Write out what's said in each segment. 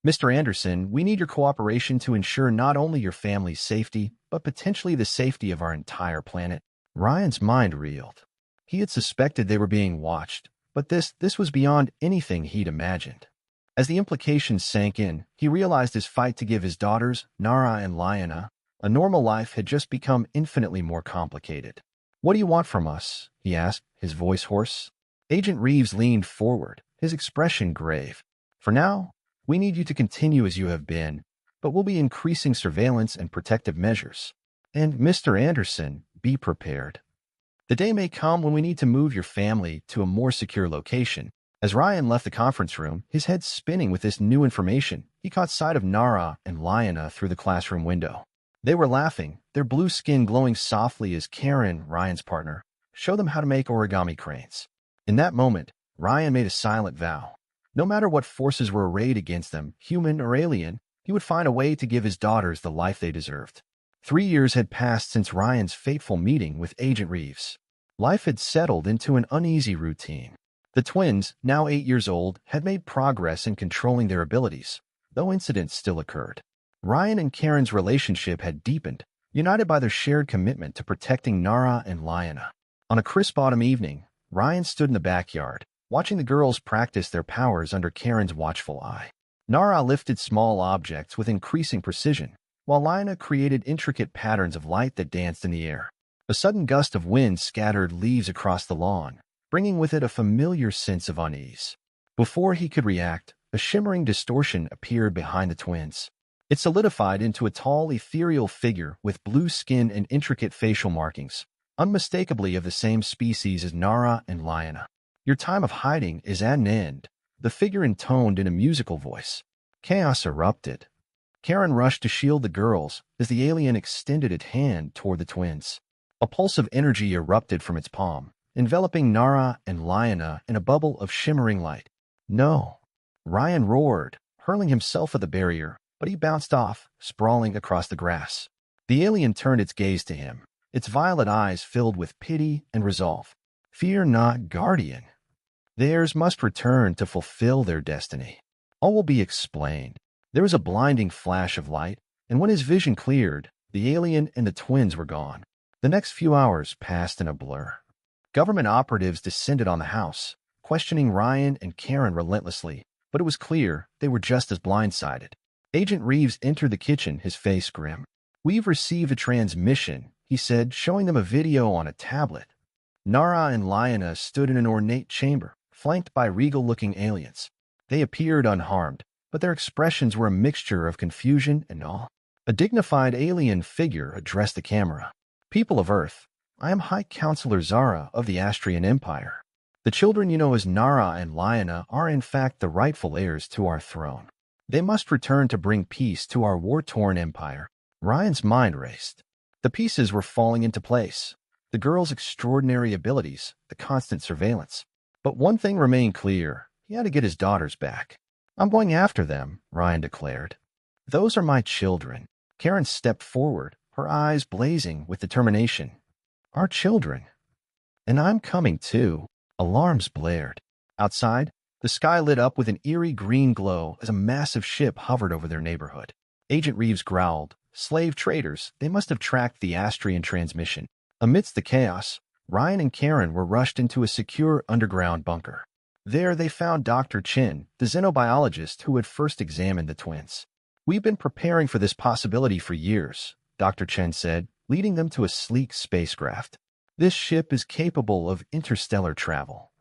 Mr. Anderson, we need your cooperation to ensure not only your family's safety, but potentially the safety of our entire planet. Ryan's mind reeled. He had suspected they were being watched, but this was beyond anything he'd imagined. As the implications sank in, he realized his fight to give his daughters, Nara and Liana, a normal life had just become infinitely more complicated. "What do you want from us?" he asked, his voice hoarse. Agent Reeves leaned forward, his expression grave. "For now, we need you to continue as you have been, but we'll be increasing surveillance and protective measures. And, Mr. Anderson, be prepared. The day may come when we need to move your family to a more secure location." As Ryan left the conference room, his head spinning with this new information, he caught sight of Nara and Liana through the classroom window. They were laughing, their blue skin glowing softly as Karen, Ryan's partner, showed them how to make origami cranes. In that moment, Ryan made a silent vow. No matter what forces were arrayed against them, human or alien, he would find a way to give his daughters the life they deserved. 3 years had passed since Ryan's fateful meeting with Agent Reeves. Life had settled into an uneasy routine. The twins, now 8 years old, had made progress in controlling their abilities, though incidents still occurred. Ryan and Karen's relationship had deepened, united by their shared commitment to protecting Nara and Liana. On a crisp autumn evening, Ryan stood in the backyard, watching the girls practice their powers under Karen's watchful eye. Nara lifted small objects with increasing precision, while Liana created intricate patterns of light that danced in the air. A sudden gust of wind scattered leaves across the lawn, bringing with it a familiar sense of unease. Before he could react, a shimmering distortion appeared behind the twins. It solidified into a tall, ethereal figure with blue skin and intricate facial markings, unmistakably of the same species as Nara and Liana. "Your time of hiding is at an end," the figure intoned in a musical voice. Chaos erupted. Karen rushed to shield the girls as the alien extended its hand toward the twins. A pulse of energy erupted from its palm, enveloping Nara and Liana in a bubble of shimmering light. "No!" Ryan roared, hurling himself at the barrier, but he bounced off, sprawling across the grass. The alien turned its gaze to him, its violet eyes filled with pity and resolve. "Fear not, Guardian. Theirs must return to fulfill their destiny. All will be explained." There was a blinding flash of light, and when his vision cleared, the alien and the twins were gone. The next few hours passed in a blur. Government operatives descended on the house, questioning Ryan and Karen relentlessly, but it was clear they were just as blindsided. Agent Reeves entered the kitchen, his face grim. "We've received a transmission," he said, showing them a video on a tablet. Nara and Liana stood in an ornate chamber, flanked by regal-looking aliens. They appeared unharmed, but their expressions were a mixture of confusion and awe. A dignified alien figure addressed the camera. "People of Earth, I am High Counselor Zara of the Astrian Empire. The children you know as Nara and Liana are in fact the rightful heirs to our throne. They must return to bring peace to our war-torn empire." Ryan's mind raced. The pieces were falling into place. The girls' extraordinary abilities, the constant surveillance. But one thing remained clear. He had to get his daughters back. "I'm going after them," Ryan declared. "Those are my children." Karen stepped forward, her eyes blazing with determination. "Our children. And I'm coming too." Alarms blared. Outside, the sky lit up with an eerie green glow as a massive ship hovered over their neighborhood. Agent Reeves growled, "Slave traders, they must have tracked the Astrian transmission." Amidst the chaos, Ryan and Karen were rushed into a secure underground bunker. There they found Dr. Chen, the xenobiologist who had first examined the twins. "We've been preparing for this possibility for years," Dr. Chen said, leading them to a sleek spacecraft. "This ship is capable of interstellar travel.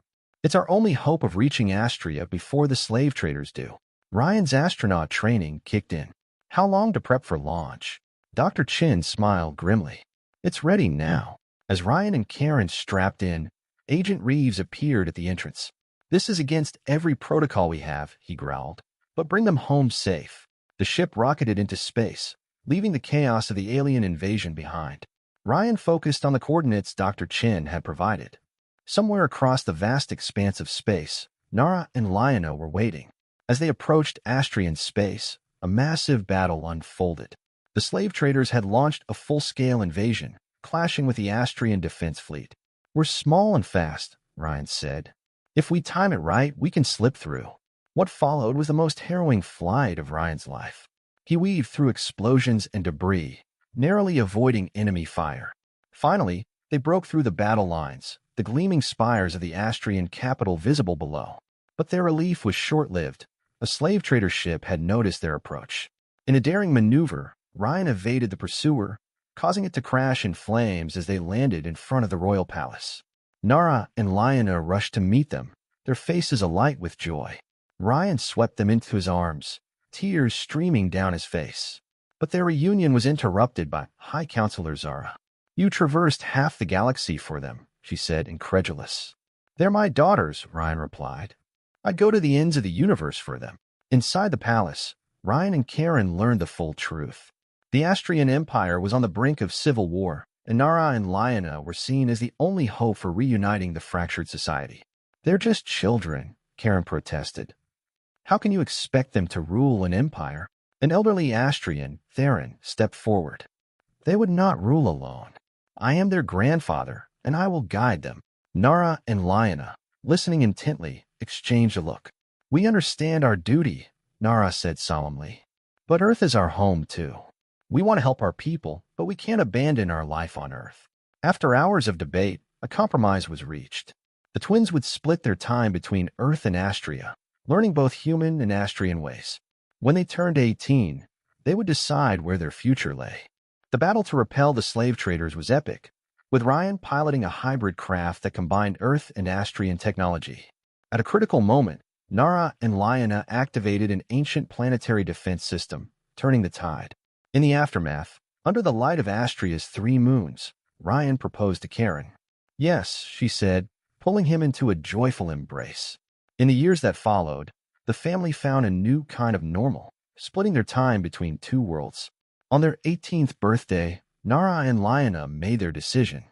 It's our only hope of reaching Astria before the slave traders do." Ryan's astronaut training kicked in. "How long to prep for launch?" Dr. Chen smiled grimly. "It's ready now." As Ryan and Karen strapped in, Agent Reeves appeared at the entrance. "This is against every protocol we have," he growled, "but bring them home safe." The ship rocketed into space, leaving the chaos of the alien invasion behind. Ryan focused on the coordinates Dr. Chen had provided. Somewhere across the vast expanse of space, Nara and Liana were waiting. As they approached Astrian space, a massive battle unfolded. The slave traders had launched a full-scale invasion, clashing with the Astrian defense fleet. "We're small and fast," Ryan said. "If we time it right, we can slip through." What followed was the most harrowing flight of Ryan's life. He weaved through explosions and debris, narrowly avoiding enemy fire. Finally, they broke through the battle lines, the gleaming spires of the Astrian capital visible below. But their relief was short-lived. A slave trader ship had noticed their approach. In a daring maneuver, Ryan evaded the pursuer, causing it to crash in flames as they landed in front of the royal palace. Nara and Lyanna rushed to meet them, their faces alight with joy. Ryan swept them into his arms, tears streaming down his face. But their reunion was interrupted by High Counselor Zara. "You traversed half the galaxy for them," she said, incredulous. "They're my daughters," Ryan replied. "I'd go to the ends of the universe for them." Inside the palace, Ryan and Karen learned the full truth. The Astrian Empire was on the brink of civil war, and Nara and Lyanna were seen as the only hope for reuniting the fractured society. "They're just children," Karen protested. "How can you expect them to rule an empire?" An elderly Astrian, Theron, stepped forward. "They would not rule alone. I am their grandfather, and I will guide them." Nara and Lyanna, listening intently, exchanged a look. "We understand our duty," Nara said solemnly. "But Earth is our home, too. We want to help our people, but we can't abandon our life on Earth." After hours of debate, a compromise was reached. The twins would split their time between Earth and Astria, learning both human and Astrian ways. When they turned 18, they would decide where their future lay. The battle to repel the slave traders was epic, with Ryan piloting a hybrid craft that combined Earth and Astrian technology. At a critical moment, Nara and Lyanna activated an ancient planetary defense system, turning the tide. In the aftermath, under the light of Astria's 3 moons, Ryan proposed to Karen. "Yes," she said, pulling him into a joyful embrace. In the years that followed, the family found a new kind of normal, splitting their time between 2 worlds. On their 18th birthday, Nara and Lyanna made their decision.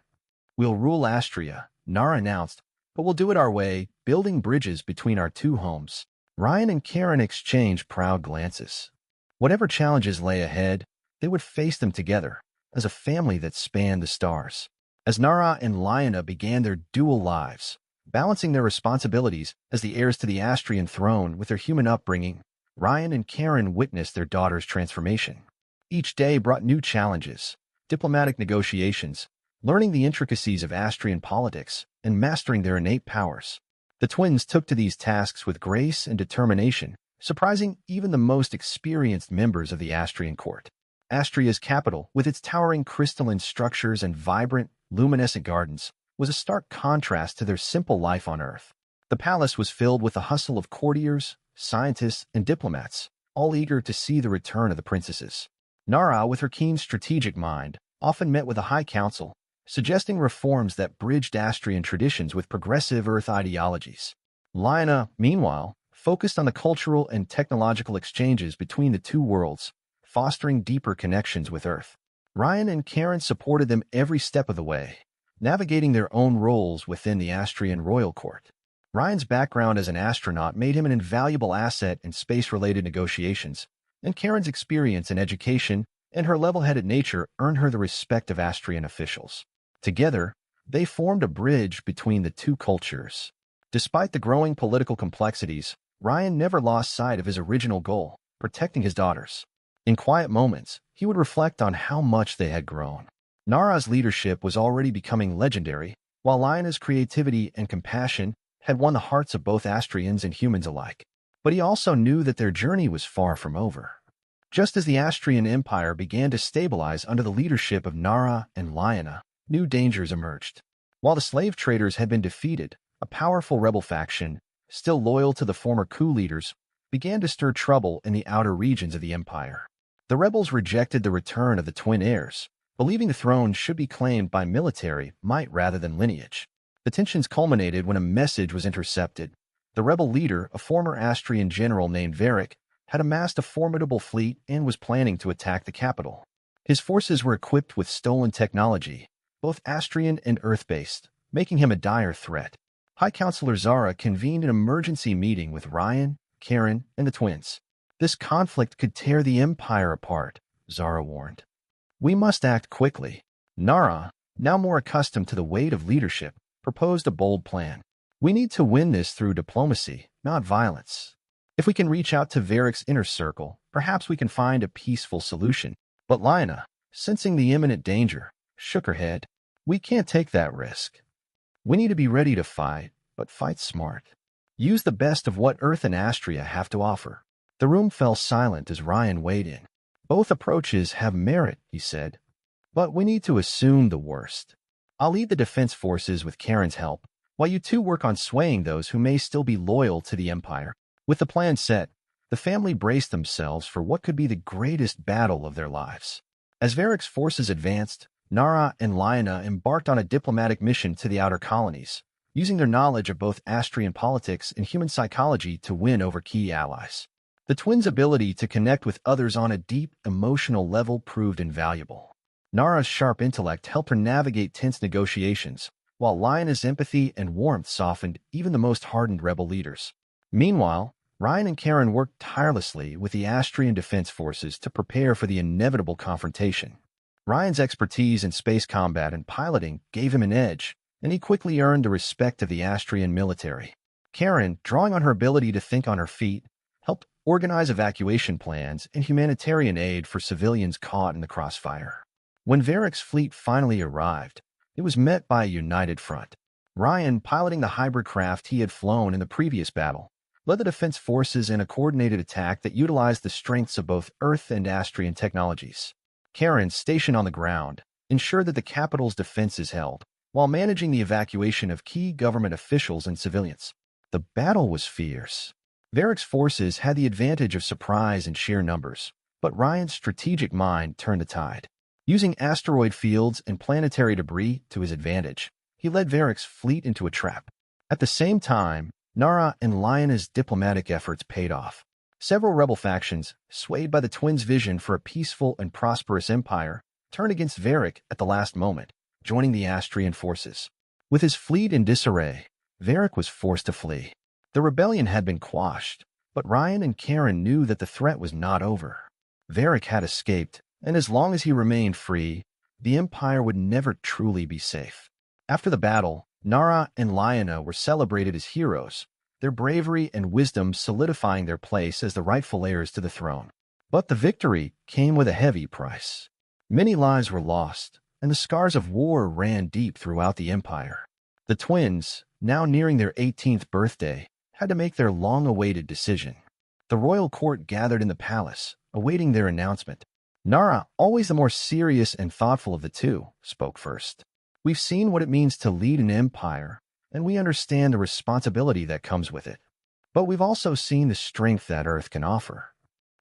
"We'll rule Astria," Nara announced, "but we'll do it our way, building bridges between our 2 homes." Ryan and Karen exchanged proud glances. Whatever challenges lay ahead, they would face them together, as a family that spanned the stars. As Nara and Lyanna began their dual lives, balancing their responsibilities as the heirs to the Astrian throne with their human upbringing, Ryan and Karen witnessed their daughter's transformation. Each day brought new challenges, diplomatic negotiations, learning the intricacies of Astrian politics, and mastering their innate powers. The twins took to these tasks with grace and determination, surprising even the most experienced members of the Astrian court. Astria's capital, with its towering crystalline structures and vibrant, luminescent gardens, was a stark contrast to their simple life on Earth. The palace was filled with the hustle of courtiers, scientists, and diplomats, all eager to see the return of the princesses. Nara, with her keen strategic mind, often met with the High Council, suggesting reforms that bridged Astrian traditions with progressive Earth ideologies. Lyanna, meanwhile, focused on the cultural and technological exchanges between the 2 worlds, fostering deeper connections with Earth. Ryan and Karen supported them every step of the way, navigating their own roles within the Astrian royal court. Ryan's background as an astronaut made him an invaluable asset in space-related negotiations, and Karen's experience in education and her level-headed nature earned her the respect of Astrian officials. Together, they formed a bridge between the 2 cultures. Despite the growing political complexities, Ryan never lost sight of his original goal, protecting his daughters. In quiet moments, he would reflect on how much they had grown. Nara's leadership was already becoming legendary, while Lyanna's creativity and compassion had won the hearts of both Astrians and humans alike. But he also knew that their journey was far from over. Just as the Astrian Empire began to stabilize under the leadership of Nara and Lyanna, new dangers emerged. While the slave traders had been defeated, a powerful rebel faction, still loyal to the former coup leaders, began to stir trouble in the outer regions of the empire. The rebels rejected the return of the twin heirs, believing the throne should be claimed by military might rather than lineage. The tensions culminated when a message was intercepted. The rebel leader, a former Astrian general named Varric, had amassed a formidable fleet and was planning to attack the capital. His forces were equipped with stolen technology, both Astrian and Earth-based, making him a dire threat. High Counselor Zara convened an emergency meeting with Ryan, Karen, and the twins. "This conflict could tear the Empire apart," Zara warned. "We must act quickly." Nara, now more accustomed to the weight of leadership, proposed a bold plan. "We need to win this through diplomacy, not violence." If we can reach out to Varric's inner circle, perhaps we can find a peaceful solution. But Lina, sensing the imminent danger, shook her head. We can't take that risk. We need to be ready to fight, but fight smart. Use the best of what Earth and Astria have to offer. The room fell silent as Ryan weighed in. Both approaches have merit, he said, but we need to assume the worst. I'll lead the defense forces with Karen's help, while you two work on swaying those who may still be loyal to the Empire. With the plan set, the family braced themselves for what could be the greatest battle of their lives. As Varric's forces advanced, Nara and Lina embarked on a diplomatic mission to the outer colonies, using their knowledge of both Astrian politics and human psychology to win over key allies. The twins' ability to connect with others on a deep, emotional level proved invaluable. Nara's sharp intellect helped her navigate tense negotiations, while Lina's empathy and warmth softened even the most hardened rebel leaders. Meanwhile, Ryan and Karen worked tirelessly with the Astrian defense forces to prepare for the inevitable confrontation. Ryan's expertise in space combat and piloting gave him an edge, and he quickly earned the respect of the Astrian military. Karen, drawing on her ability to think on her feet, helped organize evacuation plans and humanitarian aid for civilians caught in the crossfire. When Varric's fleet finally arrived, it was met by a united front. Ryan, piloting the hybrid craft he had flown in the previous battle, led the defense forces in a coordinated attack that utilized the strengths of both Earth and Astrian technologies. Karen, stationed on the ground, ensured that the capital's defenses held, while managing the evacuation of key government officials and civilians. The battle was fierce. Varric's forces had the advantage of surprise and sheer numbers, but Ryan's strategic mind turned the tide. Using asteroid fields and planetary debris to his advantage, he led Varric's fleet into a trap. At the same time, Nara and Lina's diplomatic efforts paid off. Several rebel factions, swayed by the twins' vision for a peaceful and prosperous empire, turned against Varric at the last moment, joining the Astrian forces. With his fleet in disarray, Varric was forced to flee. The rebellion had been quashed, but Ryan and Karen knew that the threat was not over. Varric had escaped, and as long as he remained free, the Empire would never truly be safe. After the battle, Nara and Lina were celebrated as heroes, their bravery and wisdom solidifying their place as the rightful heirs to the throne. But the victory came with a heavy price. Many lives were lost, and the scars of war ran deep throughout the Empire. The twins, now nearing their 18th birthday, had to make their long-awaited decision. The royal court gathered in the palace, awaiting their announcement. Nara, always the more serious and thoughtful of the two, spoke first. We've seen what it means to lead an empire, and we understand the responsibility that comes with it. But we've also seen the strength that Earth can offer.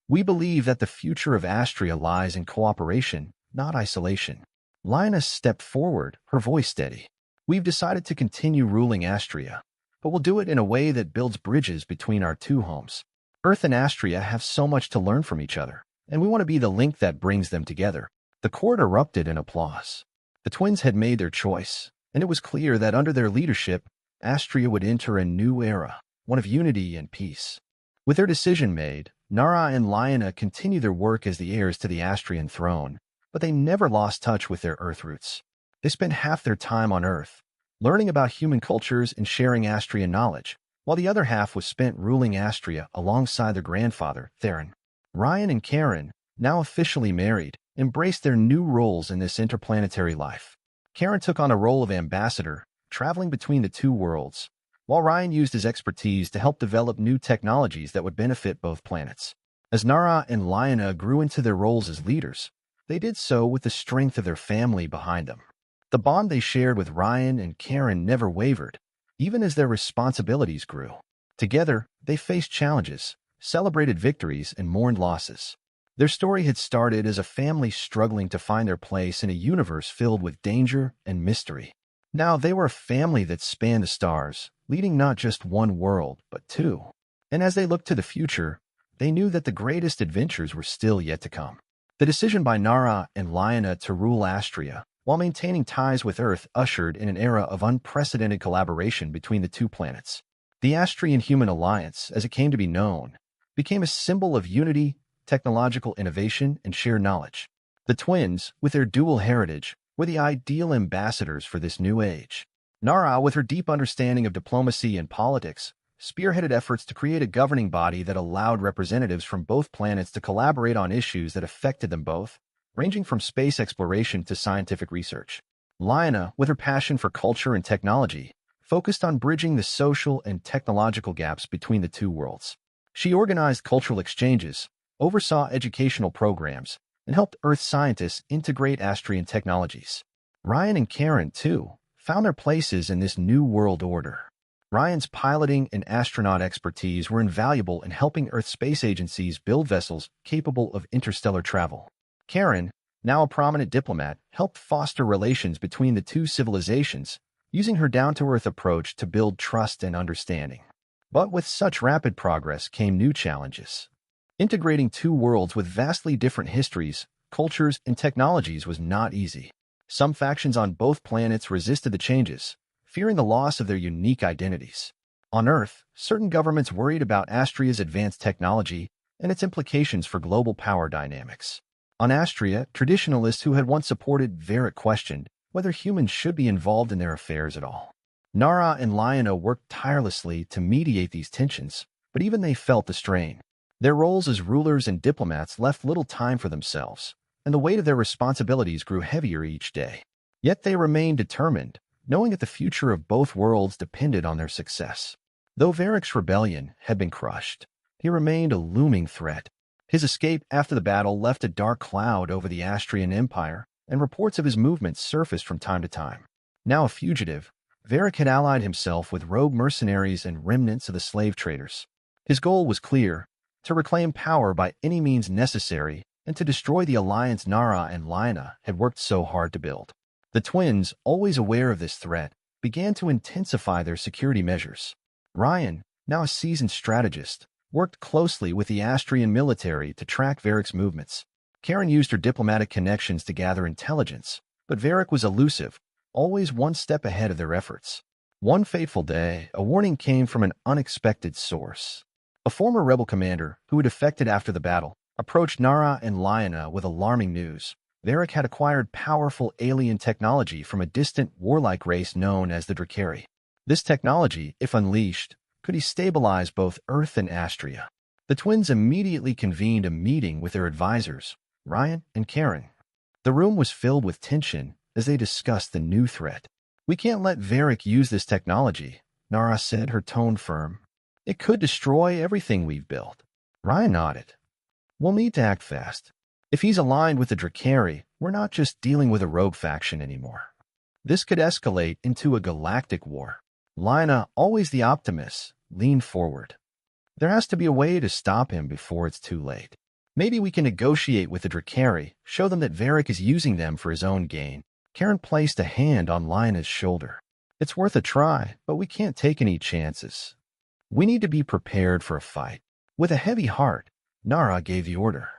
We believe that the future of Astria lies in cooperation, not isolation. Lina stepped forward, her voice steady. We've decided to continue ruling Astria, but we'll do it in a way that builds bridges between our two homes. Earth and Astria have so much to learn from each other, and we want to be the link that brings them together. The court erupted in applause. The twins had made their choice, and it was clear that under their leadership, Astria would enter a new era, one of unity and peace. With their decision made, Nara and Lina continued their work as the heirs to the Astrian throne, but they never lost touch with their Earth roots. They spent half their time on Earth, learning about human cultures and sharing Astrian knowledge, while the other half was spent ruling Astria alongside their grandfather, Theron. Ryan and Karen, now officially married, embraced their new roles in this interplanetary life. Karen took on a role of ambassador, traveling between the two worlds, while Ryan used his expertise to help develop new technologies that would benefit both planets. As Nara and Lina grew into their roles as leaders, they did so with the strength of their family behind them. The bond they shared with Ryan and Karen never wavered, even as their responsibilities grew. Together, they faced challenges, celebrated victories, and mourned losses. Their story had started as a family struggling to find their place in a universe filled with danger and mystery. Now they were a family that spanned the stars, leading not just one world, but two. And as they looked to the future, they knew that the greatest adventures were still yet to come. The decision by Nara and Lina to rule Astria, while maintaining ties with Earth, ushered in an era of unprecedented collaboration between the two planets. The Astrian-Human Alliance, as it came to be known, became a symbol of unity, technological innovation, and shared knowledge. The twins, with their dual heritage, were the ideal ambassadors for this new age. Nara, with her deep understanding of diplomacy and politics, spearheaded efforts to create a governing body that allowed representatives from both planets to collaborate on issues that affected them both, ranging from space exploration to scientific research. Liana, with her passion for culture and technology, focused on bridging the social and technological gaps between the two worlds. She organized cultural exchanges, oversaw educational programs, and helped Earth scientists integrate Astrian technologies. Ryan and Karen, too, found their places in this new world order. Ryan's piloting and astronaut expertise were invaluable in helping Earth space agencies build vessels capable of interstellar travel. Karen, now a prominent diplomat, helped foster relations between the two civilizations, using her down-to-earth approach to build trust and understanding. But with such rapid progress came new challenges. Integrating two worlds with vastly different histories, cultures, and technologies was not easy. Some factions on both planets resisted the changes, fearing the loss of their unique identities. On Earth, certain governments worried about Astria's advanced technology and its implications for global power dynamics. On Astria, traditionalists who had once supported Varric questioned whether humans should be involved in their affairs at all. Nara and Liana worked tirelessly to mediate these tensions, but even they felt the strain. Their roles as rulers and diplomats left little time for themselves, and the weight of their responsibilities grew heavier each day. Yet they remained determined, knowing that the future of both worlds depended on their success. Though Varric's rebellion had been crushed, he remained a looming threat. His escape after the battle left a dark cloud over the Astrian Empire, and reports of his movements surfaced from time to time. Now a fugitive, Varric had allied himself with rogue mercenaries and remnants of the slave traders. His goal was clear: to reclaim power by any means necessary and to destroy the alliance Nara and Liana had worked so hard to build. The twins, always aware of this threat, began to intensify their security measures. Ryan, now a seasoned strategist, worked closely with the Astrian military to track Varric's movements. Karen used her diplomatic connections to gather intelligence, but Varric was elusive, always one step ahead of their efforts. One fateful day, a warning came from an unexpected source. A former rebel commander, who had defected after the battle, approached Nara and Liana with alarming news. Varric had acquired powerful alien technology from a distant, warlike race known as the Dracari. This technology, if unleashed, could destabilize both Earth and Astria. The twins immediately convened a meeting with their advisors, Ryan and Karen. The room was filled with tension as they discussed the new threat. "We can't let Varric use this technology," Nara said, her tone firm. "It could destroy everything we've built." Ryan nodded. "We'll need to act fast. If he's aligned with the Dracari, we're not just dealing with a rogue faction anymore. This could escalate into a galactic war." Liana, always the optimist, leaned forward. "There has to be a way to stop him before it's too late. Maybe we can negotiate with the Dracari, show them that Varric is using them for his own gain." Karen placed a hand on Liana's shoulder. "It's worth a try, but we can't take any chances. We need to be prepared for a fight." With a heavy heart, Nara gave the order.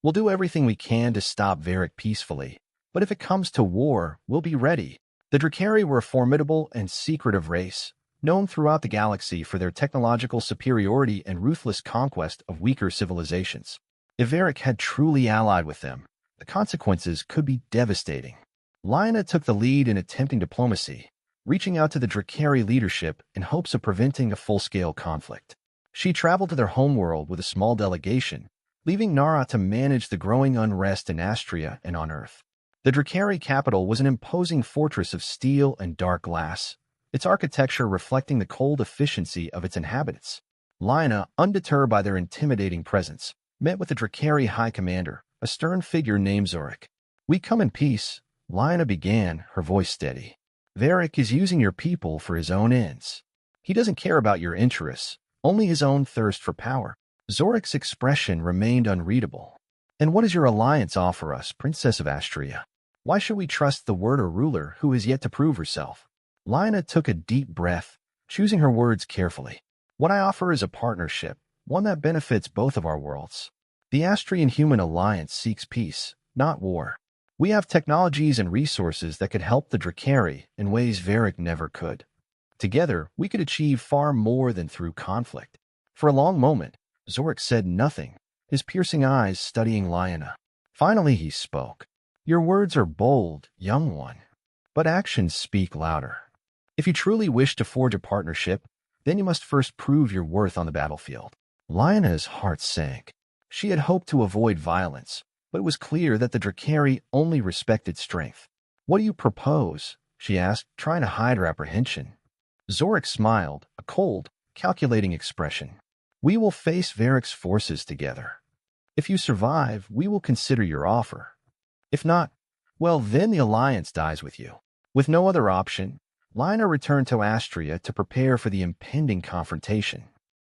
"We'll do everything we can to stop Varric peacefully, but if it comes to war, we'll be ready." The Dracari were a formidable and secretive race, known throughout the galaxy for their technological superiority and ruthless conquest of weaker civilizations. If Varric had truly allied with them, the consequences could be devastating. Liana took the lead in attempting diplomacy, reaching out to the Dracari leadership in hopes of preventing a full-scale conflict. She traveled to their homeworld with a small delegation, leaving Nara to manage the growing unrest in Astria and on Earth. The Dracari capital was an imposing fortress of steel and dark glass, its architecture reflecting the cold efficiency of its inhabitants. Liana, undeterred by their intimidating presence, met with the Dracari High Commander, a stern figure named Zorik. "We come in peace," Liana began, her voice steady. "Varric is using your people for his own ends. He doesn't care about your interests, only his own thirst for power." Zorik's expression remained unreadable. "And what does your alliance offer us, Princess of Astria? Why should we trust the word of a ruler who has yet to prove herself?" Liana took a deep breath, choosing her words carefully. "What I offer is a partnership, one that benefits both of our worlds. The Astrian-Human Alliance seeks peace, not war. We have technologies and resources that could help the Dracari in ways Varric never could. Together, we could achieve far more than through conflict." For a long moment, Zorik said nothing, his piercing eyes studying Liana. Finally he spoke. "Your words are bold, young one, but actions speak louder. If you truly wish to forge a partnership, Then you must first prove your worth on the battlefield. Liona's heart sank. She had hoped to avoid violence, but it was clear that the Drakari only respected strength. "What do you propose?" she asked, trying to hide her apprehension. Zorik smiled, a cold, calculating expression. "We will face Varric's forces together. If you survive, we will consider your offer. If not, well, then the alliance dies with you." With no other option, Lina returned to Astria to prepare for the impending confrontation.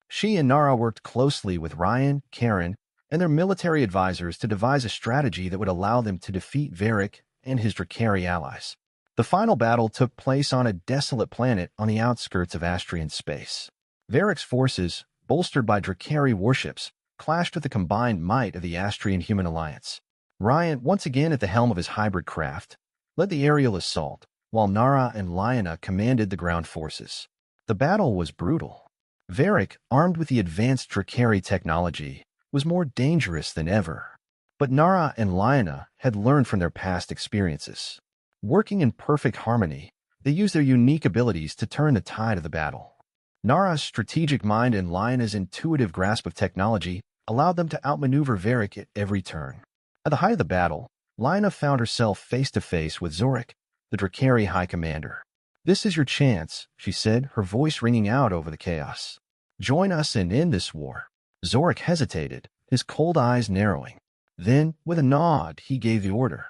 She and Nara worked closely with Ryan, Karen, and their military advisors to devise a strategy that would allow them to defeat Varric and his Drakari allies. The final battle took place on a desolate planet on the outskirts of Astrian space. Varric's forces, bolstered by Drakari warships, clashed with the combined might of the Astrian human alliance. Ryan, once again at the helm of his hybrid craft, led the aerial assault, while Nara and Lina commanded the ground forces. The battle was brutal. Varric, armed with the advanced Drakari technology, was more dangerous than ever. But Nara and Lina had learned from their past experiences. Working in perfect harmony, they used their unique abilities to turn the tide of the battle. Nara's strategic mind and Lina's intuitive grasp of technology allowed them to outmaneuver Varric at every turn. At the height of the battle, Lina found herself face-to-face with Zorik, the Drakari High Commander. "This is your chance," she said, her voice ringing out over the chaos. "Join us and end this war." Zorik hesitated, his cold eyes narrowing. Then, with a nod, he gave the order.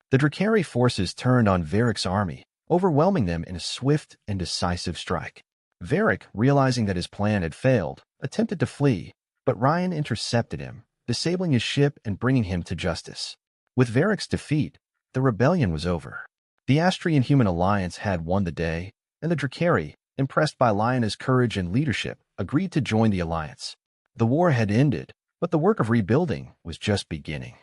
The Drakari forces turned on Varric's army, overwhelming them in a swift and decisive strike. Varric, realizing that his plan had failed, attempted to flee, but Ryan intercepted him, disabling his ship and bringing him to justice. With Varric's defeat, the rebellion was over. The Astrian human alliance had won the day, and the Drakari, impressed by Lina's courage and leadership, agreed to join the alliance. The war had ended, but the work of rebuilding was just beginning.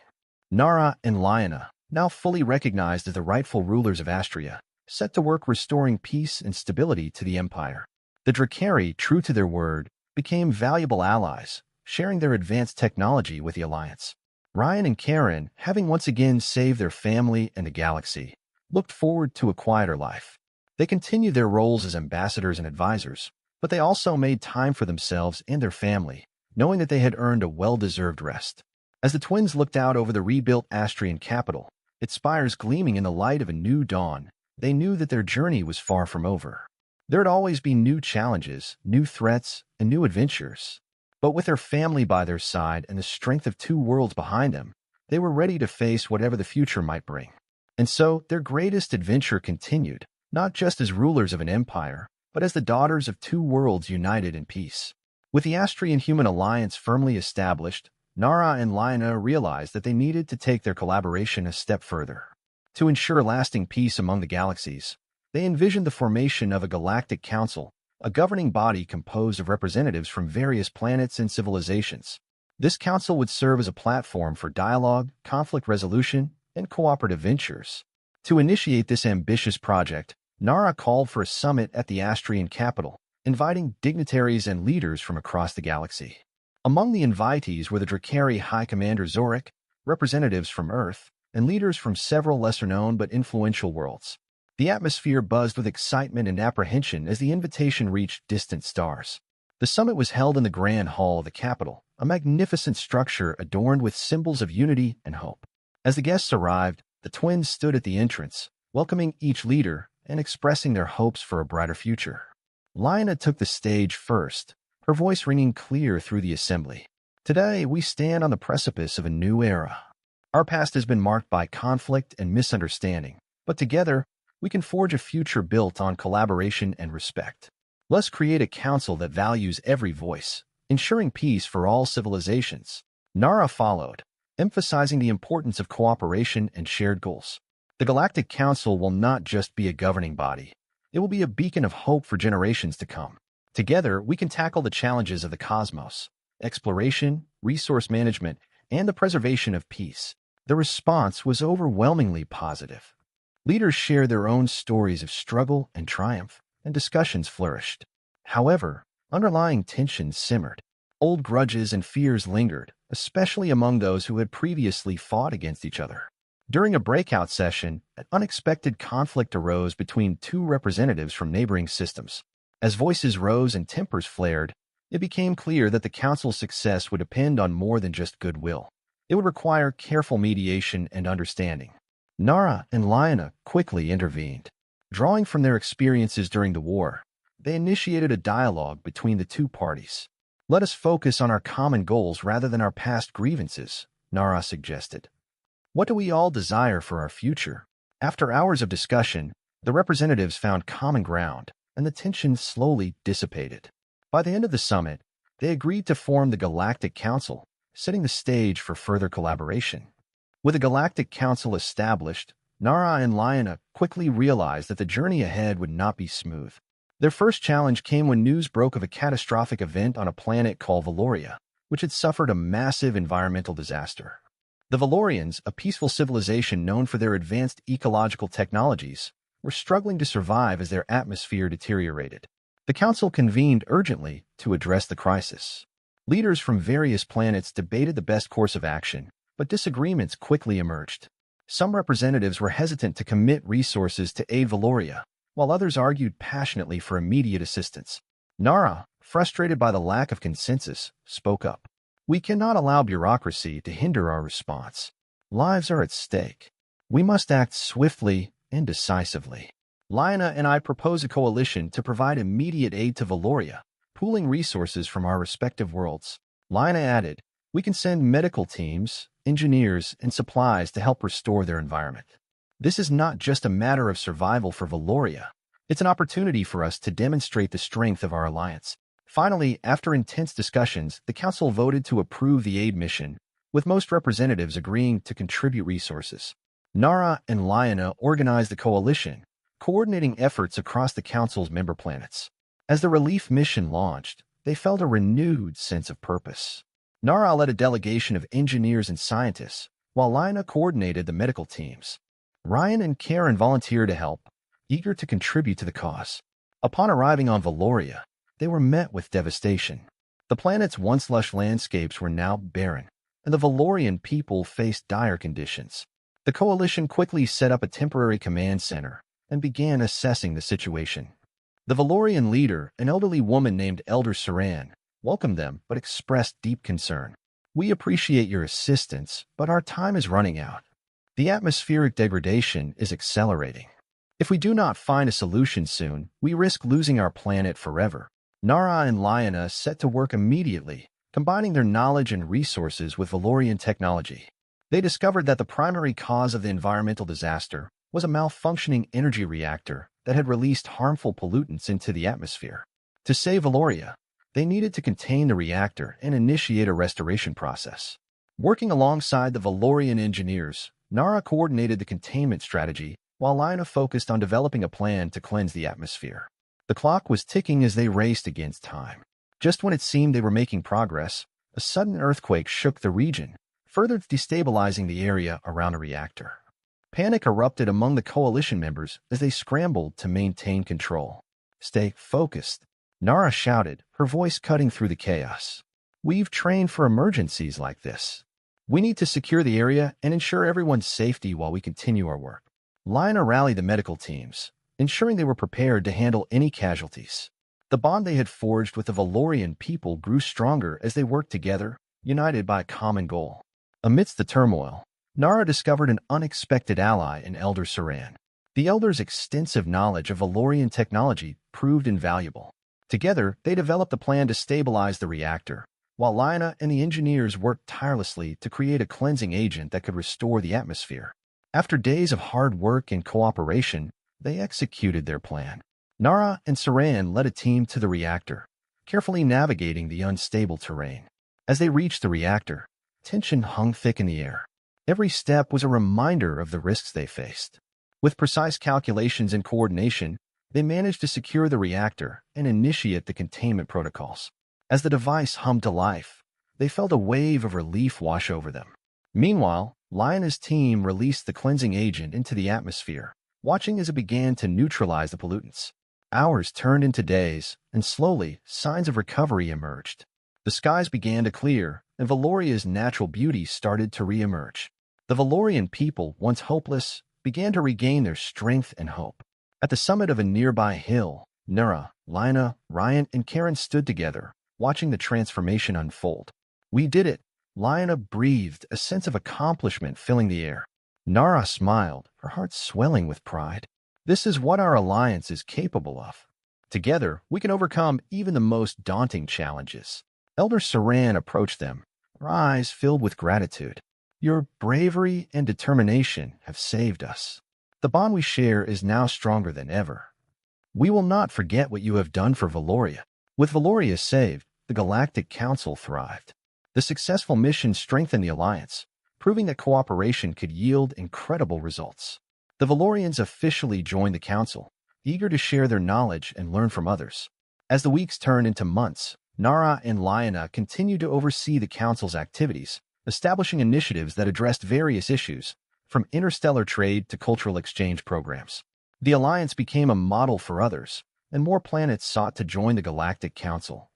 Nara and Lina, now fully recognized as the rightful rulers of Astria, set to work restoring peace and stability to the empire. The Drakari, true to their word, became valuable allies, sharing their advanced technology with the alliance. Ryan and Karen, having once again saved their family and the galaxy, looked forward to a quieter life. They continued their roles as ambassadors and advisors, but they also made time for themselves and their family, knowing that they had earned a well-deserved rest. As the twins looked out over the rebuilt Astrian capital, its spires gleaming in the light of a new dawn, they knew that their journey was far from over. There would always be new challenges, new threats, and new adventures. But with their family by their side and the strength of two worlds behind them, they were ready to face whatever the future might bring. And so, their greatest adventure continued, not just as rulers of an empire, but as the daughters of two worlds united in peace. With the Astrian human alliance firmly established, Nara and Lina realized that they needed to take their collaboration a step further. To ensure lasting peace among the galaxies, they envisioned the formation of a galactic council, a governing body composed of representatives from various planets and civilizations. This council would serve as a platform for dialogue, conflict resolution, and cooperative ventures. To initiate this ambitious project, Nara called for a summit at the Astrian capital, inviting dignitaries and leaders from across the galaxy. Among the invitees were the Drakari High Commander Zorik, representatives from Earth, and leaders from several lesser-known but influential worlds. The atmosphere buzzed with excitement and apprehension as the invitation reached distant stars. The summit was held in the Grand Hall of the capital, a magnificent structure adorned with symbols of unity and hope. As the guests arrived, the twins stood at the entrance, welcoming each leader and expressing their hopes for a brighter future. Lina took the stage first, her voice ringing clear through the assembly. "Today, we stand on the precipice of a new era. Our past has been marked by conflict and misunderstanding, but together, we can forge a future built on collaboration and respect. Let's create a council that values every voice, ensuring peace for all civilizations." Nara followed, emphasizing the importance of cooperation and shared goals. The Galactic Council will not just be a governing body. It will be a beacon of hope for generations to come. Together, we can tackle the challenges of the cosmos, exploration, resource management, and the preservation of peace. The response was overwhelmingly positive. Leaders shared their own stories of struggle and triumph, and discussions flourished. However, underlying tensions simmered. Old grudges and fears lingered, especially among those who had previously fought against each other. During a breakout session, an unexpected conflict arose between two representatives from neighboring systems. As voices rose and tempers flared, it became clear that the council's success would depend on more than just goodwill. It would require careful mediation and understanding. Nara and Lyanna quickly intervened. Drawing from their experiences during the war, they initiated a dialogue between the two parties. "Let us focus on our common goals rather than our past grievances," Nara suggested. "What do we all desire for our future?" After hours of discussion, the representatives found common ground, and the tension slowly dissipated. By the end of the summit, they agreed to form the Galactic Council, setting the stage for further collaboration. With the Galactic Council established, Nara and Lyanna quickly realized that the journey ahead would not be smooth. Their first challenge came when news broke of a catastrophic event on a planet called Valoria, which had suffered a massive environmental disaster. The Valorians, a peaceful civilization known for their advanced ecological technologies, were struggling to survive as their atmosphere deteriorated. The Council convened urgently to address the crisis. Leaders from various planets debated the best course of action, but disagreements quickly emerged. Some representatives were hesitant to commit resources to aid Valoria, while others argued passionately for immediate assistance. Nara, frustrated by the lack of consensus, spoke up. "We cannot allow bureaucracy to hinder our response. Lives are at stake. We must act swiftly and decisively." Lyanna and I propose a coalition to provide immediate aid to Valoria, pooling resources from our respective worlds. Lyanna added, "We can send medical teams, engineers, and supplies to help restore their environment. This is not just a matter of survival for Valoria. It's an opportunity for us to demonstrate the strength of our alliance." Finally, after intense discussions, the Council voted to approve the aid mission, with most representatives agreeing to contribute resources. Nara and Lyanna organized the coalition, coordinating efforts across the Council's member planets. As the relief mission launched, they felt a renewed sense of purpose. Nara led a delegation of engineers and scientists, while Lyanna coordinated the medical teams. Ryan and Karen volunteered to help, eager to contribute to the cause. Upon arriving on Valoria, they were met with devastation. The planet's once lush landscapes were now barren, and the Valorian people faced dire conditions. The coalition quickly set up a temporary command center and began assessing the situation. The Valorian leader, an elderly woman named Elder Saran, welcomed them but expressed deep concern. "We appreciate your assistance, but our time is running out. The atmospheric degradation is accelerating. If we do not find a solution soon, we risk losing our planet forever." Nara and Lyanna set to work immediately, combining their knowledge and resources with Valorian technology. They discovered that the primary cause of the environmental disaster was a malfunctioning energy reactor that had released harmful pollutants into the atmosphere. To save Valoria, they needed to contain the reactor and initiate a restoration process. Working alongside the Valorian engineers, Nara coordinated the containment strategy, while Lyanna focused on developing a plan to cleanse the atmosphere. The clock was ticking as they raced against time. Just when it seemed they were making progress, a sudden earthquake shook the region, further destabilizing the area around the reactor. Panic erupted among the coalition members as they scrambled to maintain control. "Stay focused," Nara shouted, her voice cutting through the chaos. "We've trained for emergencies like this. We need to secure the area and ensure everyone's safety while we continue our work." Lyanna rallied the medical teams, ensuring they were prepared to handle any casualties. The bond they had forged with the Valorian people grew stronger as they worked together, united by a common goal. Amidst the turmoil, Nara discovered an unexpected ally in Elder Saran. The Elder's extensive knowledge of Valorian technology proved invaluable. Together, they developed a plan to stabilize the reactor, while Lyanna and the engineers worked tirelessly to create a cleansing agent that could restore the atmosphere. After days of hard work and cooperation, they executed their plan. Nara and Saran led a team to the reactor, carefully navigating the unstable terrain. As they reached the reactor, tension hung thick in the air. Every step was a reminder of the risks they faced. With precise calculations and coordination, they managed to secure the reactor and initiate the containment protocols. As the device hummed to life, they felt a wave of relief wash over them. Meanwhile, Lyanna's team released the cleansing agent into the atmosphere, watching as it began to neutralize the pollutants. Hours turned into days, and slowly, signs of recovery emerged. The skies began to clear, and Valoria's natural beauty started to re-emerge. The Valorian people, once hopeless, began to regain their strength and hope. At the summit of a nearby hill, Nura, Lina, Ryan, and Karen stood together, watching the transformation unfold. We did it. Lina breathed, a sense of accomplishment filling the air. Nara smiled, her heart swelling with pride. This is what our alliance is capable of. Together, we can overcome even the most daunting challenges. Elder Saran approached them, her eyes filled with gratitude. Your bravery and determination have saved us. The bond we share is now stronger than ever. We will not forget what you have done for Valoria. With Valoria saved, the Galactic Council thrived. The successful mission strengthened the alliance, proving that cooperation could yield incredible results. The Valorians officially joined the council, eager to share their knowledge and learn from others. As the weeks turned into months, Nara and Liana continued to oversee the council's activities, establishing initiatives that addressed various issues, from interstellar trade to cultural exchange programs. The alliance became a model for others, and more planets sought to join the Galactic Council.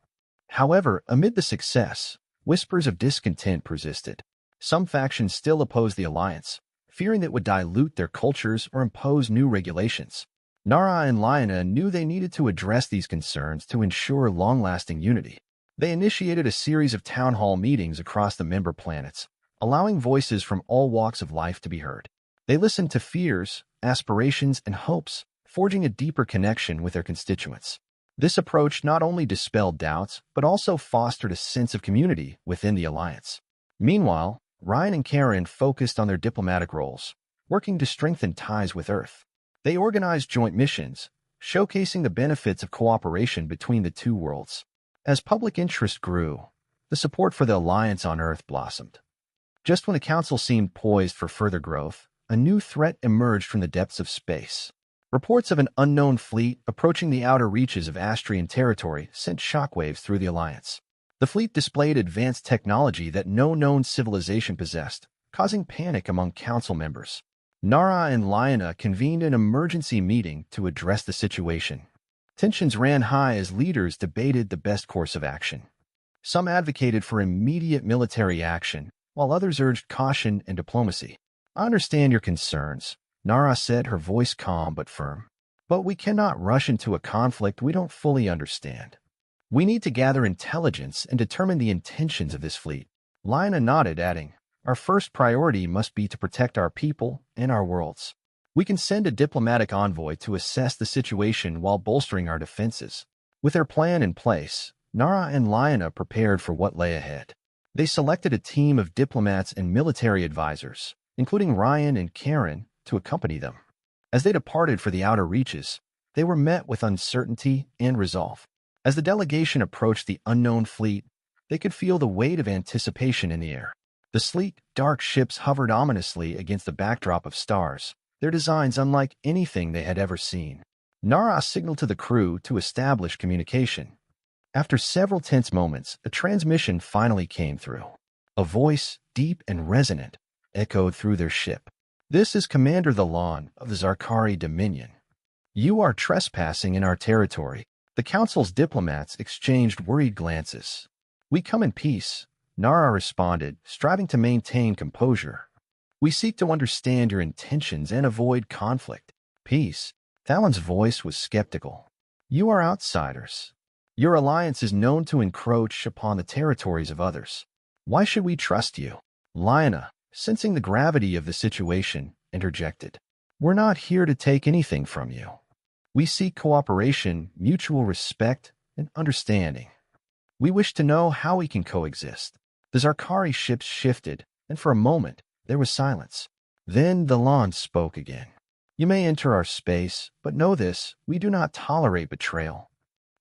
However, amid the success, whispers of discontent persisted. Some factions still opposed the alliance, fearing that it would dilute their cultures or impose new regulations. Nara and Liana knew they needed to address these concerns to ensure long-lasting unity. They initiated a series of town hall meetings across the member planets, allowing voices from all walks of life to be heard. They listened to fears, aspirations, and hopes, forging a deeper connection with their constituents. This approach not only dispelled doubts, but also fostered a sense of community within the alliance. Meanwhile, Ryan and Karen focused on their diplomatic roles, working to strengthen ties with Earth. They organized joint missions, showcasing the benefits of cooperation between the two worlds. As public interest grew, the support for the alliance on Earth blossomed. Just when the Council seemed poised for further growth, a new threat emerged from the depths of space. Reports of an unknown fleet approaching the outer reaches of Astrian territory sent shockwaves through the alliance. The fleet displayed advanced technology that no known civilization possessed, causing panic among council members. Nara and Liana convened an emergency meeting to address the situation. Tensions ran high as leaders debated the best course of action. Some advocated for immediate military action, while others urged caution and diplomacy. I understand your concerns, Nara said, her voice calm but firm. But we cannot rush into a conflict we don't fully understand. We need to gather intelligence and determine the intentions of this fleet. Liana nodded, adding, our first priority must be to protect our people and our worlds. We can send a diplomatic envoy to assess the situation while bolstering our defenses. With their plan in place, Nara and Liana prepared for what lay ahead. They selected a team of diplomats and military advisors, including Ryan and Karen, to accompany them. As they departed for the outer reaches, they were met with uncertainty and resolve. As the delegation approached the unknown fleet, they could feel the weight of anticipation in the air. The sleek, dark ships hovered ominously against the backdrop of stars, their designs unlike anything they had ever seen. Nara signaled to the crew to establish communication. After several tense moments, a transmission finally came through. A voice, deep and resonant, echoed through their ship. This is Commander Thalan of the Zarkari Dominion. You are trespassing in our territory. The Council's diplomats exchanged worried glances. We come in peace, Nara responded, striving to maintain composure. We seek to understand your intentions and avoid conflict. Peace. Thalan's voice was skeptical. You are outsiders. Your alliance is known to encroach upon the territories of others. Why should we trust you? Liana, sensing the gravity of the situation, interjected. We're not here to take anything from you. We seek cooperation, mutual respect, and understanding. We wish to know how we can coexist. The Zarkari ships shifted, and for a moment, there was silence. Then Thalan spoke again. You may enter our space, but know this, we do not tolerate betrayal.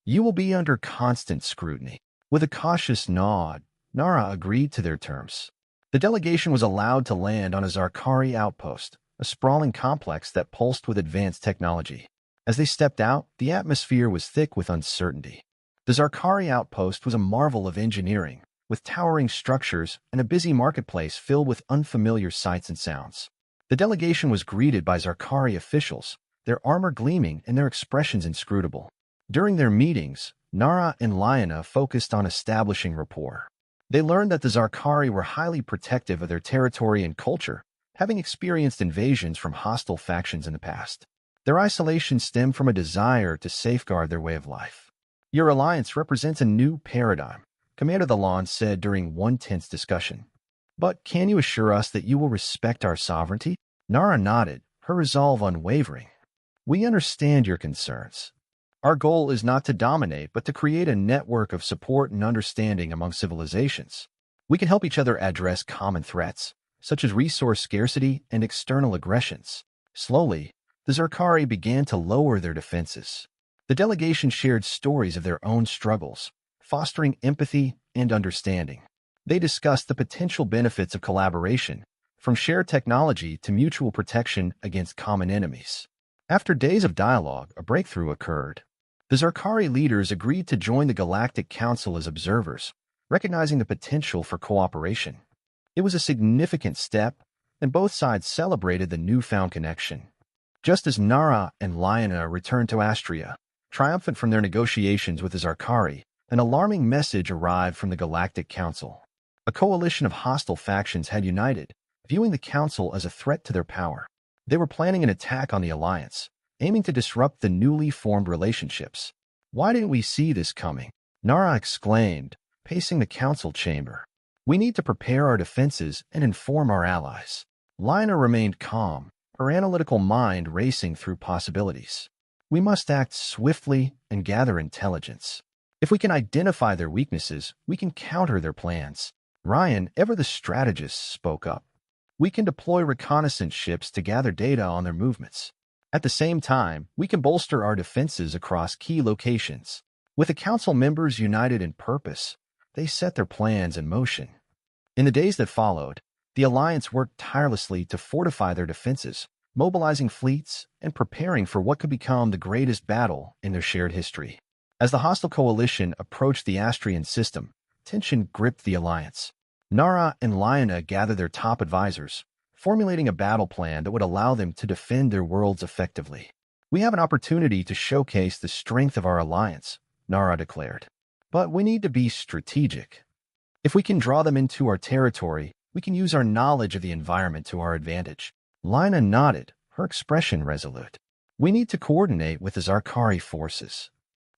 You will be under constant scrutiny. With a cautious nod, Nara agreed to their terms. The delegation was allowed to land on a Zarkari outpost, a sprawling complex that pulsed with advanced technology. As they stepped out, the atmosphere was thick with uncertainty. The Zarkari outpost was a marvel of engineering, with towering structures and a busy marketplace filled with unfamiliar sights and sounds. The delegation was greeted by Zarkari officials, their armor gleaming and their expressions inscrutable. During their meetings, Nara and Liana focused on establishing rapport. They learned that the Zarkari were highly protective of their territory and culture, having experienced invasions from hostile factions in the past. Their isolation stemmed from a desire to safeguard their way of life. Your alliance represents a new paradigm, Commander Thalon said during one tense discussion. But can you assure us that you will respect our sovereignty? Nara nodded, her resolve unwavering. We understand your concerns. Our goal is not to dominate, but to create a network of support and understanding among civilizations. We can help each other address common threats, such as resource scarcity and external aggressions. Slowly, the Zerkari began to lower their defenses. The delegation shared stories of their own struggles, fostering empathy and understanding. They discussed the potential benefits of collaboration, from shared technology to mutual protection against common enemies. After days of dialogue, a breakthrough occurred. The Zerkari leaders agreed to join the Galactic Council as observers, recognizing the potential for cooperation. It was a significant step, and both sides celebrated the newfound connection. Just as Nara and Lyanna returned to Astria, triumphant from their negotiations with the Zerkari, an alarming message arrived from the Galactic Council. A coalition of hostile factions had united, viewing the Council as a threat to their power. They were planning an attack on the Alliance, aiming to disrupt the newly formed relationships. Why didn't we see this coming? Nara exclaimed, pacing the council chamber. We need to prepare our defenses and inform our allies. Lyanna remained calm, her analytical mind racing through possibilities. We must act swiftly and gather intelligence. If we can identify their weaknesses, we can counter their plans. Ryan, ever the strategist, spoke up. We can deploy reconnaissance ships to gather data on their movements. At the same time, we can bolster our defenses across key locations. With the council members united in purpose, they set their plans in motion. In the days that followed, the Alliance worked tirelessly to fortify their defenses, mobilizing fleets and preparing for what could become the greatest battle in their shared history. As the hostile coalition approached the Astrian system, tension gripped the Alliance. Nara and Lyanna gathered their top advisors, formulating a battle plan that would allow them to defend their worlds effectively. We have an opportunity to showcase the strength of our alliance, Nara declared. But we need to be strategic. If we can draw them into our territory, we can use our knowledge of the environment to our advantage. Lyanna nodded, her expression resolute. We need to coordinate with the Zerkari forces.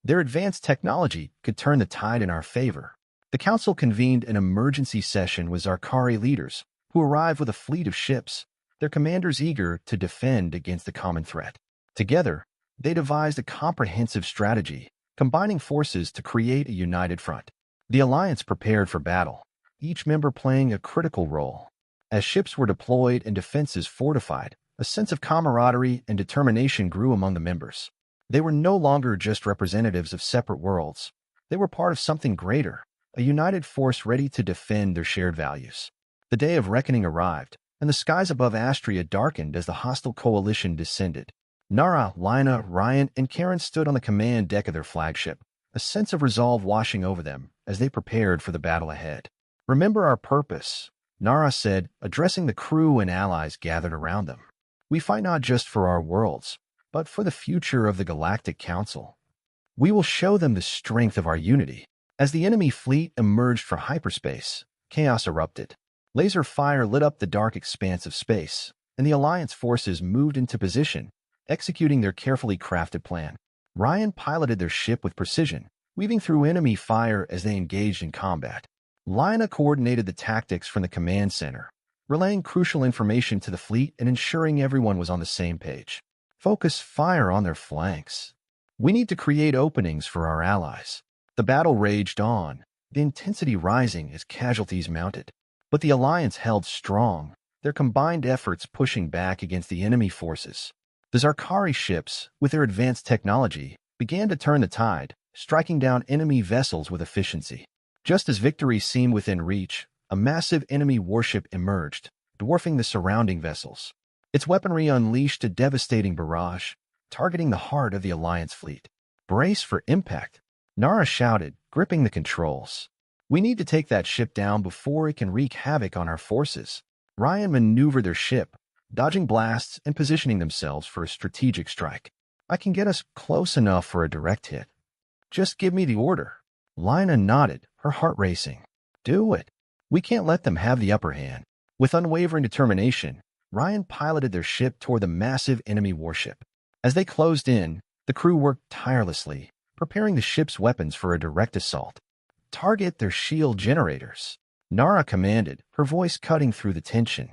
Their advanced technology could turn the tide in our favor. The council convened an emergency session with Zerkari leaders, who arrived with a fleet of ships, their commanders eager to defend against the common threat. Together, they devised a comprehensive strategy, combining forces to create a united front. The Alliance prepared for battle, each member playing a critical role. As ships were deployed and defenses fortified, a sense of camaraderie and determination grew among the members. They were no longer just representatives of separate worlds. They were part of something greater, a united force ready to defend their shared values. The day of reckoning arrived, and the skies above Astria darkened as the hostile coalition descended. Nara, Lyanna, Ryan, and Karen stood on the command deck of their flagship, a sense of resolve washing over them as they prepared for the battle ahead. Remember our purpose, Nara said, addressing the crew and allies gathered around them. We fight not just for our worlds, but for the future of the Galactic Council. We will show them the strength of our unity. As the enemy fleet emerged from hyperspace, chaos erupted. Laser fire lit up the dark expanse of space, and the Alliance forces moved into position, executing their carefully crafted plan. Ryan piloted their ship with precision, weaving through enemy fire as they engaged in combat. Lyanna coordinated the tactics from the command center, relaying crucial information to the fleet and ensuring everyone was on the same page. Focus fire on their flanks. We need to create openings for our allies. The battle raged on, the intensity rising as casualties mounted. But the Alliance held strong, their combined efforts pushing back against the enemy forces. The Zerkari ships, with their advanced technology, began to turn the tide, striking down enemy vessels with efficiency. Just as victory seemed within reach, a massive enemy warship emerged, dwarfing the surrounding vessels. Its weaponry unleashed a devastating barrage, targeting the heart of the Alliance fleet. Brace for impact, Nara shouted, gripping the controls. We need to take that ship down before it can wreak havoc on our forces. Ryan maneuvered their ship, dodging blasts and positioning themselves for a strategic strike. I can get us close enough for a direct hit. Just give me the order. Lyanna nodded, her heart racing. Do it. We can't let them have the upper hand. With unwavering determination, Ryan piloted their ship toward the massive enemy warship. As they closed in, the crew worked tirelessly, preparing the ship's weapons for a direct assault. Target their shield generators, Nara commanded, her voice cutting through the tension.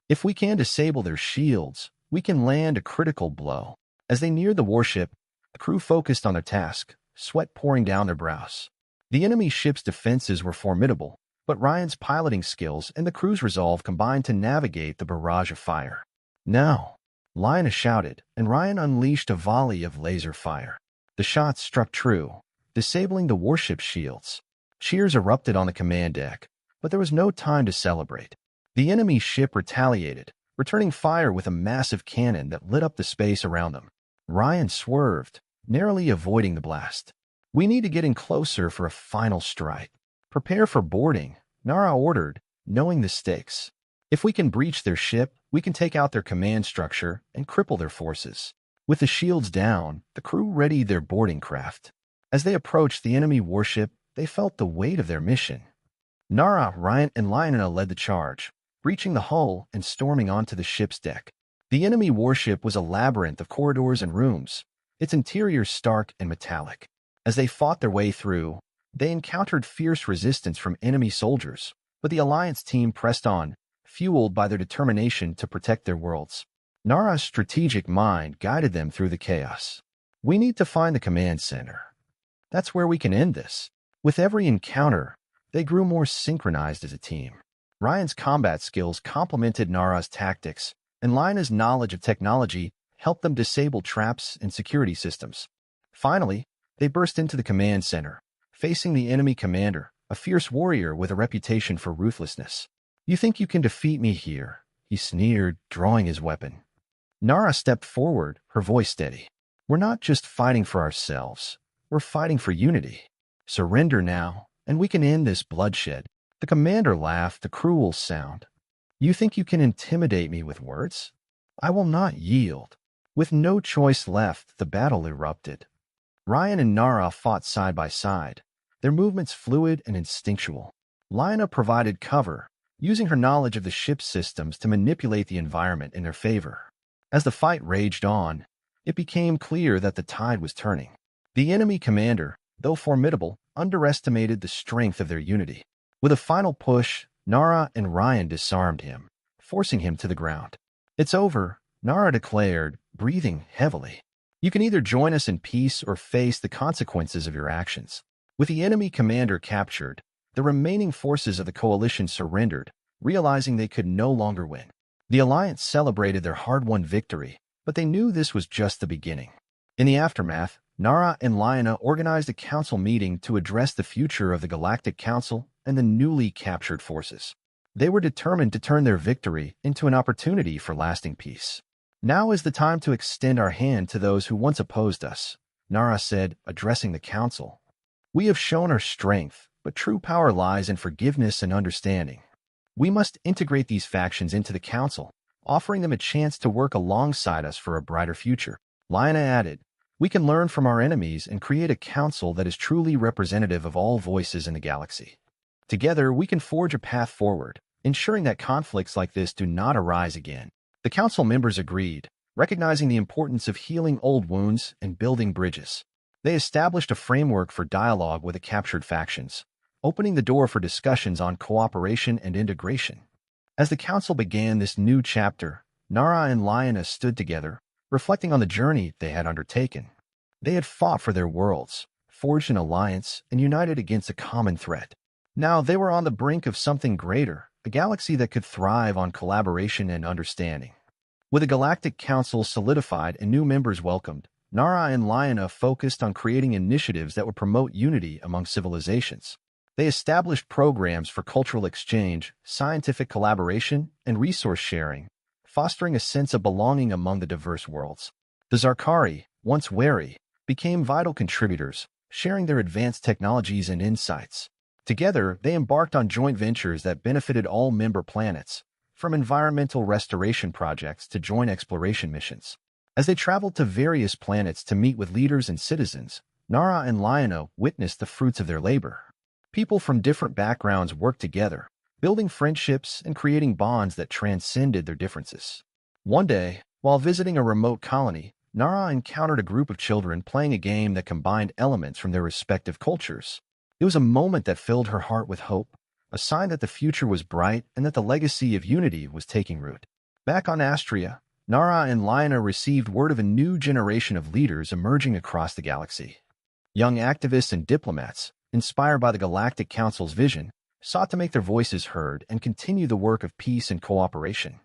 If we can disable their shields, we can land a critical blow. As they neared the warship, the crew focused on their task, sweat pouring down their brows. The enemy ship's defenses were formidable, but Ryan's piloting skills and the crew's resolve combined to navigate the barrage of fire. Now, Lina shouted, and Ryan unleashed a volley of laser fire. The shots struck true, disabling the warship's shields. Cheers erupted on the command deck, but there was no time to celebrate. The enemy ship retaliated, returning fire with a massive cannon that lit up the space around them. Ryan swerved, narrowly avoiding the blast. We need to get in closer for a final strike. Prepare for boarding, Nara ordered, knowing the stakes. If we can breach their ship, we can take out their command structure and cripple their forces. With the shields down, the crew readied their boarding craft. As they approached the enemy warship, they felt the weight of their mission. Nara, Ryan, and Lina led the charge, breaching the hull and storming onto the ship's deck. The enemy warship was a labyrinth of corridors and rooms, its interior stark and metallic. As they fought their way through, they encountered fierce resistance from enemy soldiers, but the Alliance team pressed on, fueled by their determination to protect their worlds. Nara's strategic mind guided them through the chaos. We need to find the command center. That's where we can end this. With every encounter, they grew more synchronized as a team. Ryan's combat skills complemented Nara's tactics, and Lina's knowledge of technology helped them disable traps and security systems. Finally, they burst into the command center, facing the enemy commander, a fierce warrior with a reputation for ruthlessness. You think you can defeat me here? He sneered, drawing his weapon. Nara stepped forward, her voice steady. We're not just fighting for ourselves. We're fighting for unity. Surrender now, and we can end this bloodshed. The commander laughed a cruel sound. You think you can intimidate me with words? I will not yield. With no choice left, the battle erupted. Ryan and Nara fought side by side, their movements fluid and instinctual. Lina provided cover, using her knowledge of the ship's systems to manipulate the environment in their favor. As the fight raged on, it became clear that the tide was turning. The enemy commander, though formidable, underestimated the strength of their unity. With a final push, Nara and Ryan disarmed him, forcing him to the ground. It's over, Nara declared, breathing heavily. You can either join us in peace or face the consequences of your actions. With the enemy commander captured, the remaining forces of the coalition surrendered, realizing they could no longer win. The Alliance celebrated their hard-won victory, but they knew this was just the beginning. In the aftermath, Nara and Lina organized a council meeting to address the future of the Galactic Council and the newly captured forces. They were determined to turn their victory into an opportunity for lasting peace. Now is the time to extend our hand to those who once opposed us, Nara said, addressing the council. We have shown our strength, but true power lies in forgiveness and understanding. We must integrate these factions into the council, offering them a chance to work alongside us for a brighter future. Lina added, we can learn from our enemies and create a council that is truly representative of all voices in the galaxy. Together, we can forge a path forward, ensuring that conflicts like this do not arise again. The council members agreed, recognizing the importance of healing old wounds and building bridges. They established a framework for dialogue with the captured factions, opening the door for discussions on cooperation and integration. As the council began this new chapter, Nara and Lina stood together, reflecting on the journey they had undertaken. They had fought for their worlds, forged an alliance, and united against a common threat. Now they were on the brink of something greater, a galaxy that could thrive on collaboration and understanding. With the Galactic Council solidified and new members welcomed, Nara and Lina focused on creating initiatives that would promote unity among civilizations. They established programs for cultural exchange, scientific collaboration, and resource sharing, fostering a sense of belonging among the diverse worlds. The Zarkari, once wary, became vital contributors, sharing their advanced technologies and insights. Together, they embarked on joint ventures that benefited all member planets, from environmental restoration projects to joint exploration missions. As they traveled to various planets to meet with leaders and citizens, Nara and Lina witnessed the fruits of their labor. People from different backgrounds worked together, building friendships and creating bonds that transcended their differences. One day, while visiting a remote colony, Nara encountered a group of children playing a game that combined elements from their respective cultures. It was a moment that filled her heart with hope, a sign that the future was bright and that the legacy of unity was taking root. Back on Astria, Nara and Liana received word of a new generation of leaders emerging across the galaxy. Young activists and diplomats, inspired by the Galactic Council's vision, sought to make their voices heard and continue the work of peace and cooperation.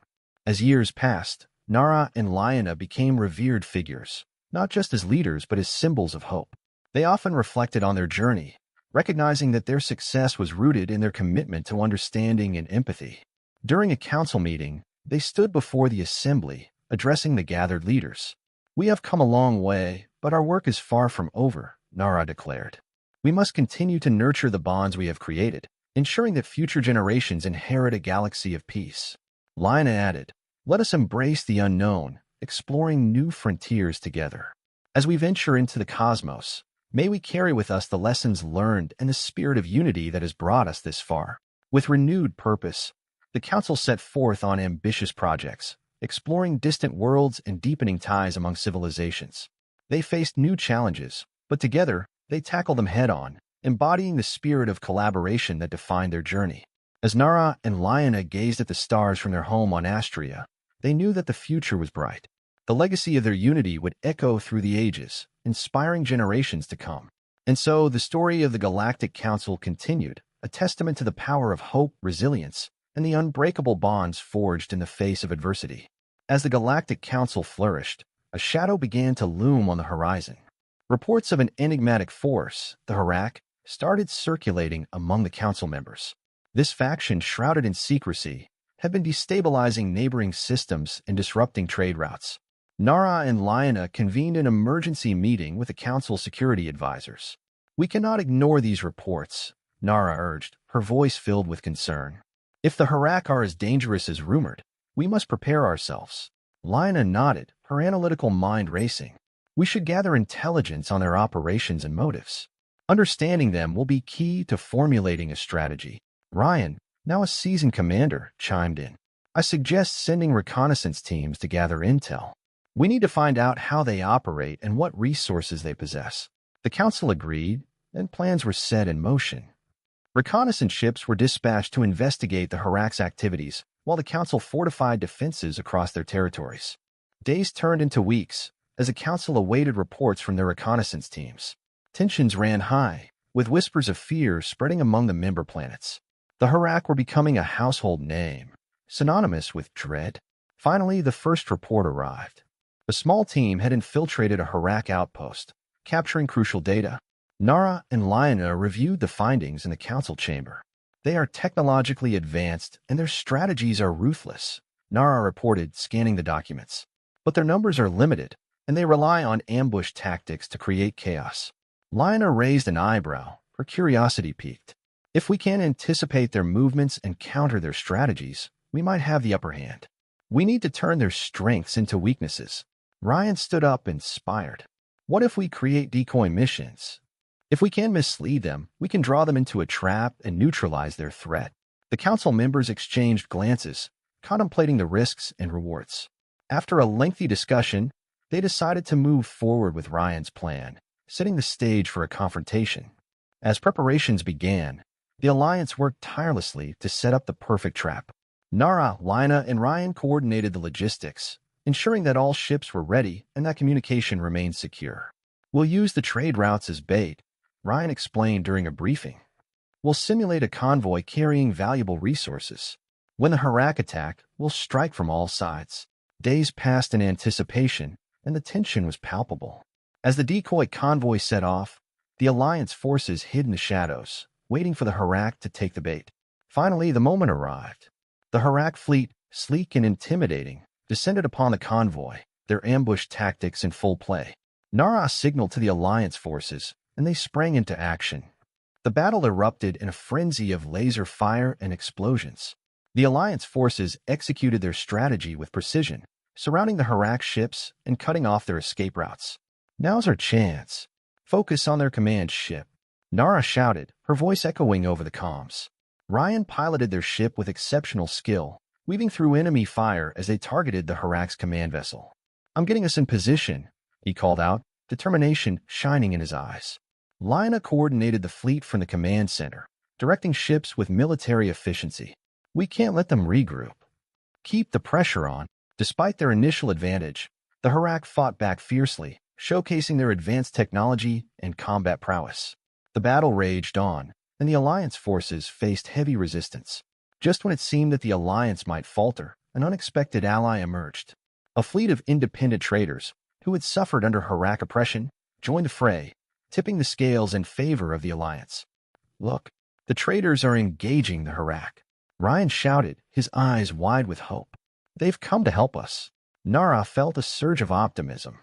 As years passed, Nara and Liana became revered figures, not just as leaders but as symbols of hope. They often reflected on their journey, recognizing that their success was rooted in their commitment to understanding and empathy. During a council meeting, they stood before the assembly, addressing the gathered leaders. "We have come a long way, but our work is far from over," Nara declared. "We must continue to nurture the bonds we have created, ensuring that future generations inherit a galaxy of peace." Liana added, "Let us embrace the unknown, exploring new frontiers together. As we venture into the cosmos, may we carry with us the lessons learned and the spirit of unity that has brought us this far." With renewed purpose, the Council set forth on ambitious projects, exploring distant worlds and deepening ties among civilizations. They faced new challenges, but together, they tackled them head-on, embodying the spirit of collaboration that defined their journey. As Nara and Liana gazed at the stars from their home on Astria, they knew that the future was bright. The legacy of their unity would echo through the ages, inspiring generations to come. And so, the story of the Galactic Council continued, a testament to the power of hope, resilience, and the unbreakable bonds forged in the face of adversity. As the Galactic Council flourished, a shadow began to loom on the horizon. Reports of an enigmatic force, the Harak, started circulating among the council members. This faction, shrouded in secrecy, had been destabilizing neighboring systems and disrupting trade routes. Nara and Liana convened an emergency meeting with the council's security advisors. "We cannot ignore these reports," Nara urged, her voice filled with concern. "If the Harak are as dangerous as rumored, we must prepare ourselves." Liana nodded, her analytical mind racing. "We should gather intelligence on their operations and motives. Understanding them will be key to formulating a strategy." Ryan, now a seasoned commander, chimed in. "I suggest sending reconnaissance teams to gather intel. We need to find out how they operate and what resources they possess." The council agreed, and plans were set in motion. Reconnaissance ships were dispatched to investigate the Harak's activities, while the council fortified defenses across their territories. Days turned into weeks, as the council awaited reports from their reconnaissance teams. Tensions ran high, with whispers of fear spreading among the member planets. The Harak were becoming a household name, synonymous with dread. Finally, the first report arrived. A small team had infiltrated a Harak outpost, capturing crucial data. Nara and Liana reviewed the findings in the council chamber. "They are technologically advanced, and their strategies are ruthless," Nara reported, scanning the documents. "But their numbers are limited, and they rely on ambush tactics to create chaos." Liana raised an eyebrow, her curiosity piqued. "If we can anticipate their movements and counter their strategies, we might have the upper hand. We need to turn their strengths into weaknesses." Ryan stood up, inspired. "What if we create decoy missions? If we can mislead them, we can draw them into a trap and neutralize their threat." The council members exchanged glances, contemplating the risks and rewards. After a lengthy discussion, they decided to move forward with Ryan's plan, setting the stage for a confrontation. As preparations began, the Alliance worked tirelessly to set up the perfect trap. Nara, Liana, and Ryan coordinated the logistics, ensuring that all ships were ready and that communication remained secure. "We'll use the trade routes as bait," Ryan explained during a briefing. "We'll simulate a convoy carrying valuable resources. When the Harak attack, we'll strike from all sides." Days passed in anticipation, and the tension was palpable. As the decoy convoy set off, the Alliance forces hid in the shadows, waiting for the Harak to take the bait. Finally, the moment arrived. The Harak fleet, sleek and intimidating, descended upon the convoy, their ambush tactics in full play. Nara signaled to the Alliance forces, and they sprang into action. The battle erupted in a frenzy of laser fire and explosions. The Alliance forces executed their strategy with precision, surrounding the Harak ships and cutting off their escape routes. "Now's our chance. Focus on their command ship," Nara shouted, her voice echoing over the comms. Ryan piloted their ship with exceptional skill, weaving through enemy fire as they targeted the Harak's command vessel. "I'm getting us in position," he called out, determination shining in his eyes. Lina coordinated the fleet from the command center, directing ships with military efficiency. We can't let them regroup. Keep the pressure on. Despite their initial advantage, the Harak fought back fiercely, showcasing their advanced technology and combat prowess. The battle raged on, and the Alliance forces faced heavy resistance. Just when it seemed that the Alliance might falter, an unexpected ally emerged. A fleet of independent traders, who had suffered under Harak oppression, joined the fray, tipping the scales in favor of the Alliance. Look, the traders are engaging the Harak. Ryan shouted, his eyes wide with hope. They've come to help us. Nara felt a surge of optimism.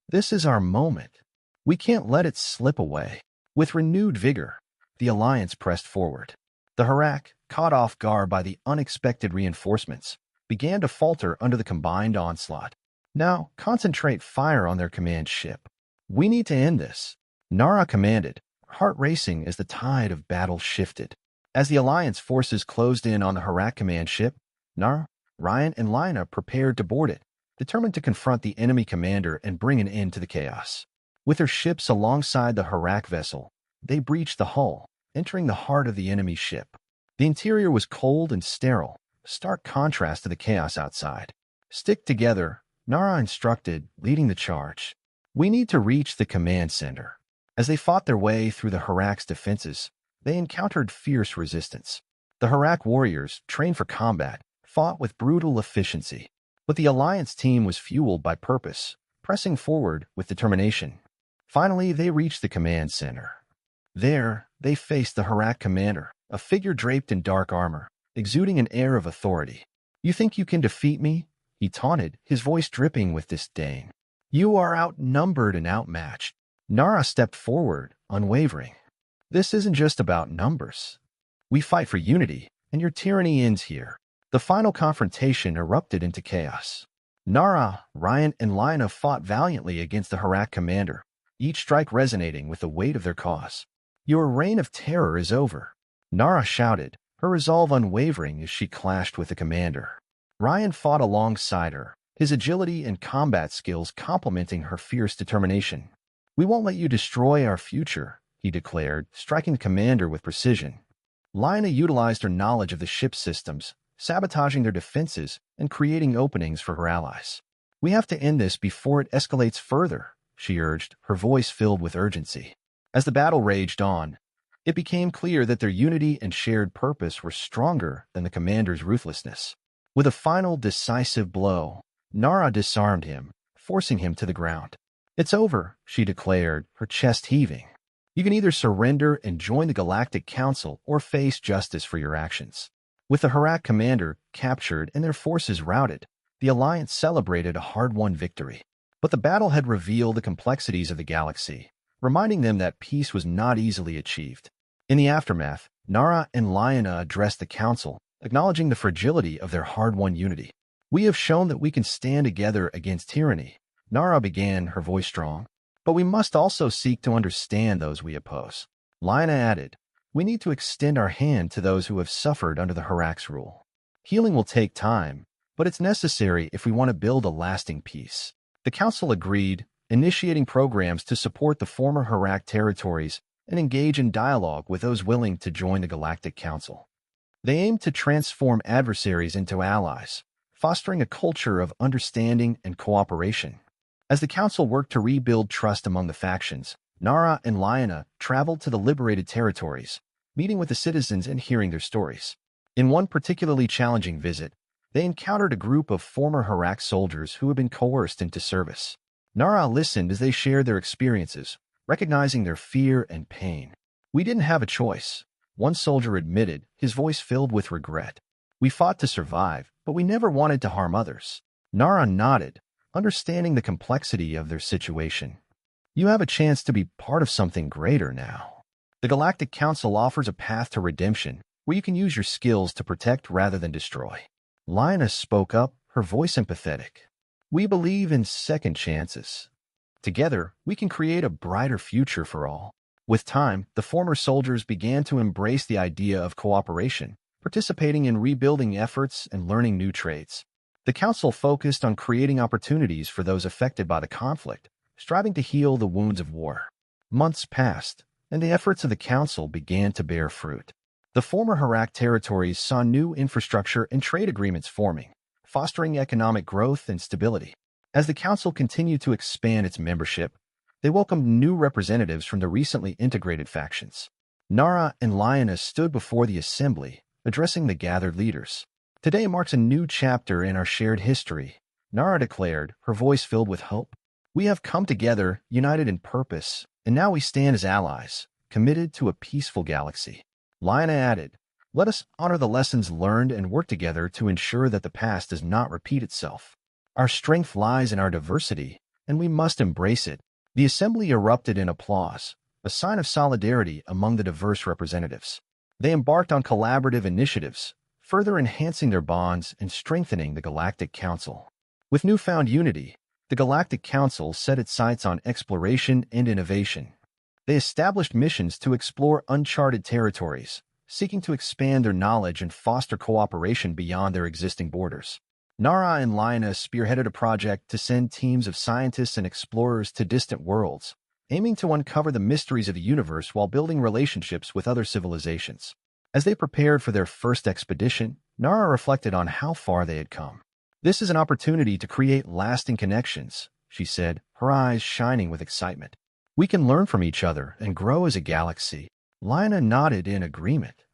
This is our moment. We can't let it slip away. With renewed vigor, the Alliance pressed forward. The Harak, caught off guard by the unexpected reinforcements, began to falter under the combined onslaught. Now, concentrate fire on their command ship. We need to end this, Nara commanded, heart racing as the tide of battle shifted. As the Alliance forces closed in on the Harak command ship, Nara, Ryan, and Lina prepared to board it, determined to confront the enemy commander and bring an end to the chaos. With their ships alongside the Harak vessel, they breached the hull, entering the heart of the enemy ship. The interior was cold and sterile, a stark contrast to the chaos outside. Stick together, Nara instructed, leading the charge. We need to reach the command center. As they fought their way through the Harak's defenses, they encountered fierce resistance. The Harak warriors, trained for combat, fought with brutal efficiency. But the Alliance team was fueled by purpose, pressing forward with determination. Finally, they reached the command center. There, they faced the Harak commander, a figure draped in dark armor, exuding an air of authority. You think you can defeat me? He taunted, his voice dripping with disdain. You are outnumbered and outmatched. Nara stepped forward, unwavering. This isn't just about numbers. We fight for unity, and your tyranny ends here. The final confrontation erupted into chaos. Nara, Ryan, and Lina fought valiantly against the Harak commander, each strike resonating with the weight of their cause. Your reign of terror is over, Nara shouted, her resolve unwavering as she clashed with the commander. Ryan fought alongside her, his agility and combat skills complementing her fierce determination. We won't let you destroy our future, he declared, striking the commander with precision. Lina utilized her knowledge of the ship's systems, sabotaging their defenses and creating openings for her allies. We have to end this before it escalates further, she urged, her voice filled with urgency. As the battle raged on, it became clear that their unity and shared purpose were stronger than the commander's ruthlessness. With a final decisive blow, Nara disarmed him, forcing him to the ground. It's over, she declared, her chest heaving. You can either surrender and join the Galactic Council or face justice for your actions. With the Harak commander captured and their forces routed, the Alliance celebrated a hard-won victory. But the battle had revealed the complexities of the galaxy, reminding them that peace was not easily achieved. In the aftermath, Nara and Lina addressed the Council, acknowledging the fragility of their hard-won unity. We have shown that we can stand together against tyranny, Nara began, her voice strong. But we must also seek to understand those we oppose. Lina added, we need to extend our hand to those who have suffered under the Harak's rule. Healing will take time, but it's necessary if we want to build a lasting peace. The Council agreed, initiating programs to support the former Harak territories and engage in dialogue with those willing to join the Galactic Council. They aimed to transform adversaries into allies, fostering a culture of understanding and cooperation. As the Council worked to rebuild trust among the factions, Nara and Lina traveled to the liberated territories, meeting with the citizens and hearing their stories. In one particularly challenging visit, they encountered a group of former Harak soldiers who had been coerced into service. Nara listened as they shared their experiences, recognizing their fear and pain. We didn't have a choice, one soldier admitted, his voice filled with regret. We fought to survive, but we never wanted to harm others. Nara nodded, understanding the complexity of their situation. You have a chance to be part of something greater now. The Galactic Council offers a path to redemption, where you can use your skills to protect rather than destroy. Lina spoke up, her voice empathetic. We believe in second chances. Together, we can create a brighter future for all. With time, the former soldiers began to embrace the idea of cooperation, participating in rebuilding efforts and learning new traits. The Council focused on creating opportunities for those affected by the conflict, striving to heal the wounds of war. Months passed, and the efforts of the Council began to bear fruit. The former Harak territories saw new infrastructure and trade agreements forming, fostering economic growth and stability. As the Council continued to expand its membership, they welcomed new representatives from the recently integrated factions. Nara and Lyanna stood before the Assembly, addressing the gathered leaders. "Today marks a new chapter in our shared history," Nara declared, her voice filled with hope. "We have come together, united in purpose, and now we stand as allies, committed to a peaceful galaxy." Lyanna added, "Let us honor the lessons learned and work together to ensure that the past does not repeat itself. Our strength lies in our diversity, and we must embrace it." The Assembly erupted in applause, a sign of solidarity among the diverse representatives. They embarked on collaborative initiatives, further enhancing their bonds and strengthening the Galactic Council. With newfound unity, the Galactic Council set its sights on exploration and innovation. They established missions to explore uncharted territories, seeking to expand their knowledge and foster cooperation beyond their existing borders. Nara and Lyanna spearheaded a project to send teams of scientists and explorers to distant worlds, aiming to uncover the mysteries of the universe while building relationships with other civilizations. As they prepared for their first expedition, Nara reflected on how far they had come. "This is an opportunity to create lasting connections," she said, her eyes shining with excitement. "We can learn from each other and grow as a galaxy." Lyanna nodded in agreement.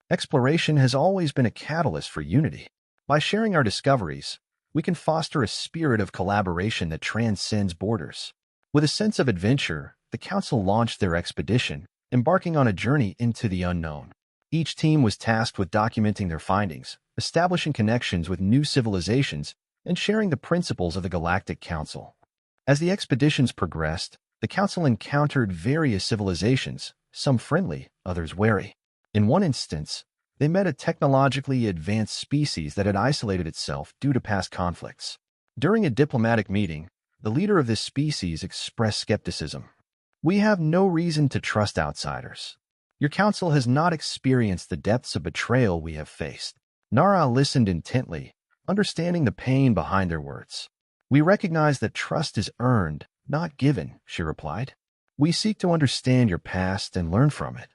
Exploration has always been a catalyst for unity. By sharing our discoveries, we can foster a spirit of collaboration that transcends borders. With a sense of adventure, the Council launched their expedition, embarking on a journey into the unknown. Each team was tasked with documenting their findings, establishing connections with new civilizations, and sharing the principles of the Galactic Council. As the expeditions progressed, the Council encountered various civilizations, some friendly, others wary. In one instance, they met a technologically advanced species that had isolated itself due to past conflicts. During a diplomatic meeting, the leader of this species expressed skepticism. "We have no reason to trust outsiders. Your council has not experienced the depths of betrayal we have faced." Nara listened intently, understanding the pain behind their words. "We recognize that trust is earned, not given," she replied. "We seek to understand your past and learn from it.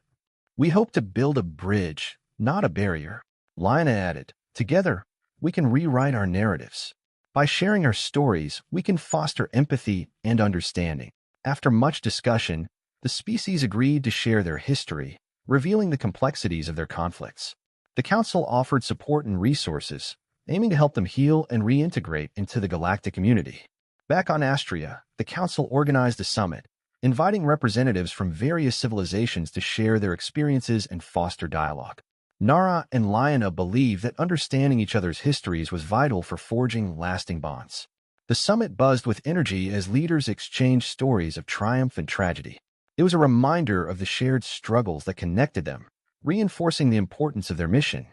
We hope to build a bridge, not a barrier." Lyanna added, "Together, we can rewrite our narratives. By sharing our stories, we can foster empathy and understanding." After much discussion, the species agreed to share their history, revealing the complexities of their conflicts. The Council offered support and resources, aiming to help them heal and reintegrate into the galactic community. Back on Astria, the Council organized a summit, inviting representatives from various civilizations to share their experiences and foster dialogue. Nara and Lyanna believed that understanding each other's histories was vital for forging lasting bonds. The summit buzzed with energy as leaders exchanged stories of triumph and tragedy. It was a reminder of the shared struggles that connected them, reinforcing the importance of their mission.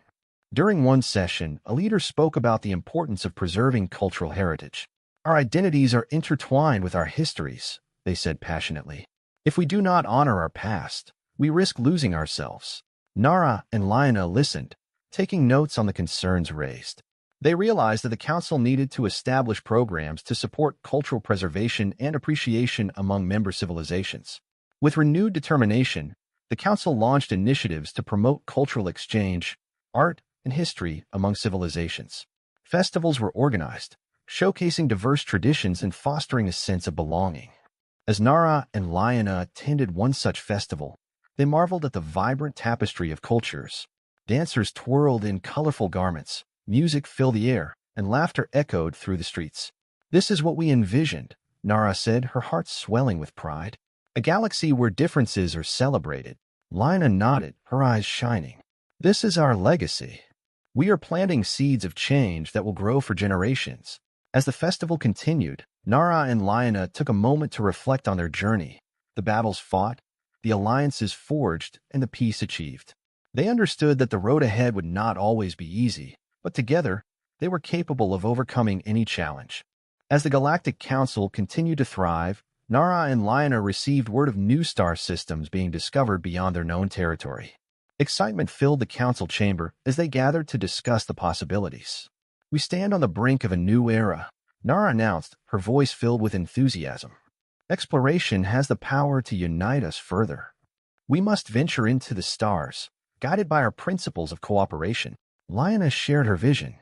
During one session, a leader spoke about the importance of preserving cultural heritage. "Our identities are intertwined with our histories," they said passionately. "If we do not honor our past, we risk losing ourselves." Nara and Lyanna listened, taking notes on the concerns raised. They realized that the Council needed to establish programs to support cultural preservation and appreciation among member civilizations. With renewed determination, the Council launched initiatives to promote cultural exchange, art, and history among civilizations. Festivals were organized, showcasing diverse traditions and fostering a sense of belonging. As Nara and Lyanna attended one such festival, they marveled at the vibrant tapestry of cultures. Dancers twirled in colorful garments, music filled the air, and laughter echoed through the streets. "This is what we envisioned," Nara said, her heart swelling with pride. "A galaxy where differences are celebrated." Lyanna nodded, her eyes shining. "This is our legacy. We are planting seeds of change that will grow for generations." As the festival continued, Nara and Lyanna took a moment to reflect on their journey, the battles fought, the alliances forged, and the peace achieved. They understood that the road ahead would not always be easy, but together, they were capable of overcoming any challenge. As the Galactic Council continued to thrive, Nara and Lyanna received word of new star systems being discovered beyond their known territory. Excitement filled the council chamber as they gathered to discuss the possibilities. "We stand on the brink of a new era," Nara announced, her voice filled with enthusiasm. Exploration has the power to unite us further. We must venture into the stars, guided by our principles of cooperation. Lioness shared her vision.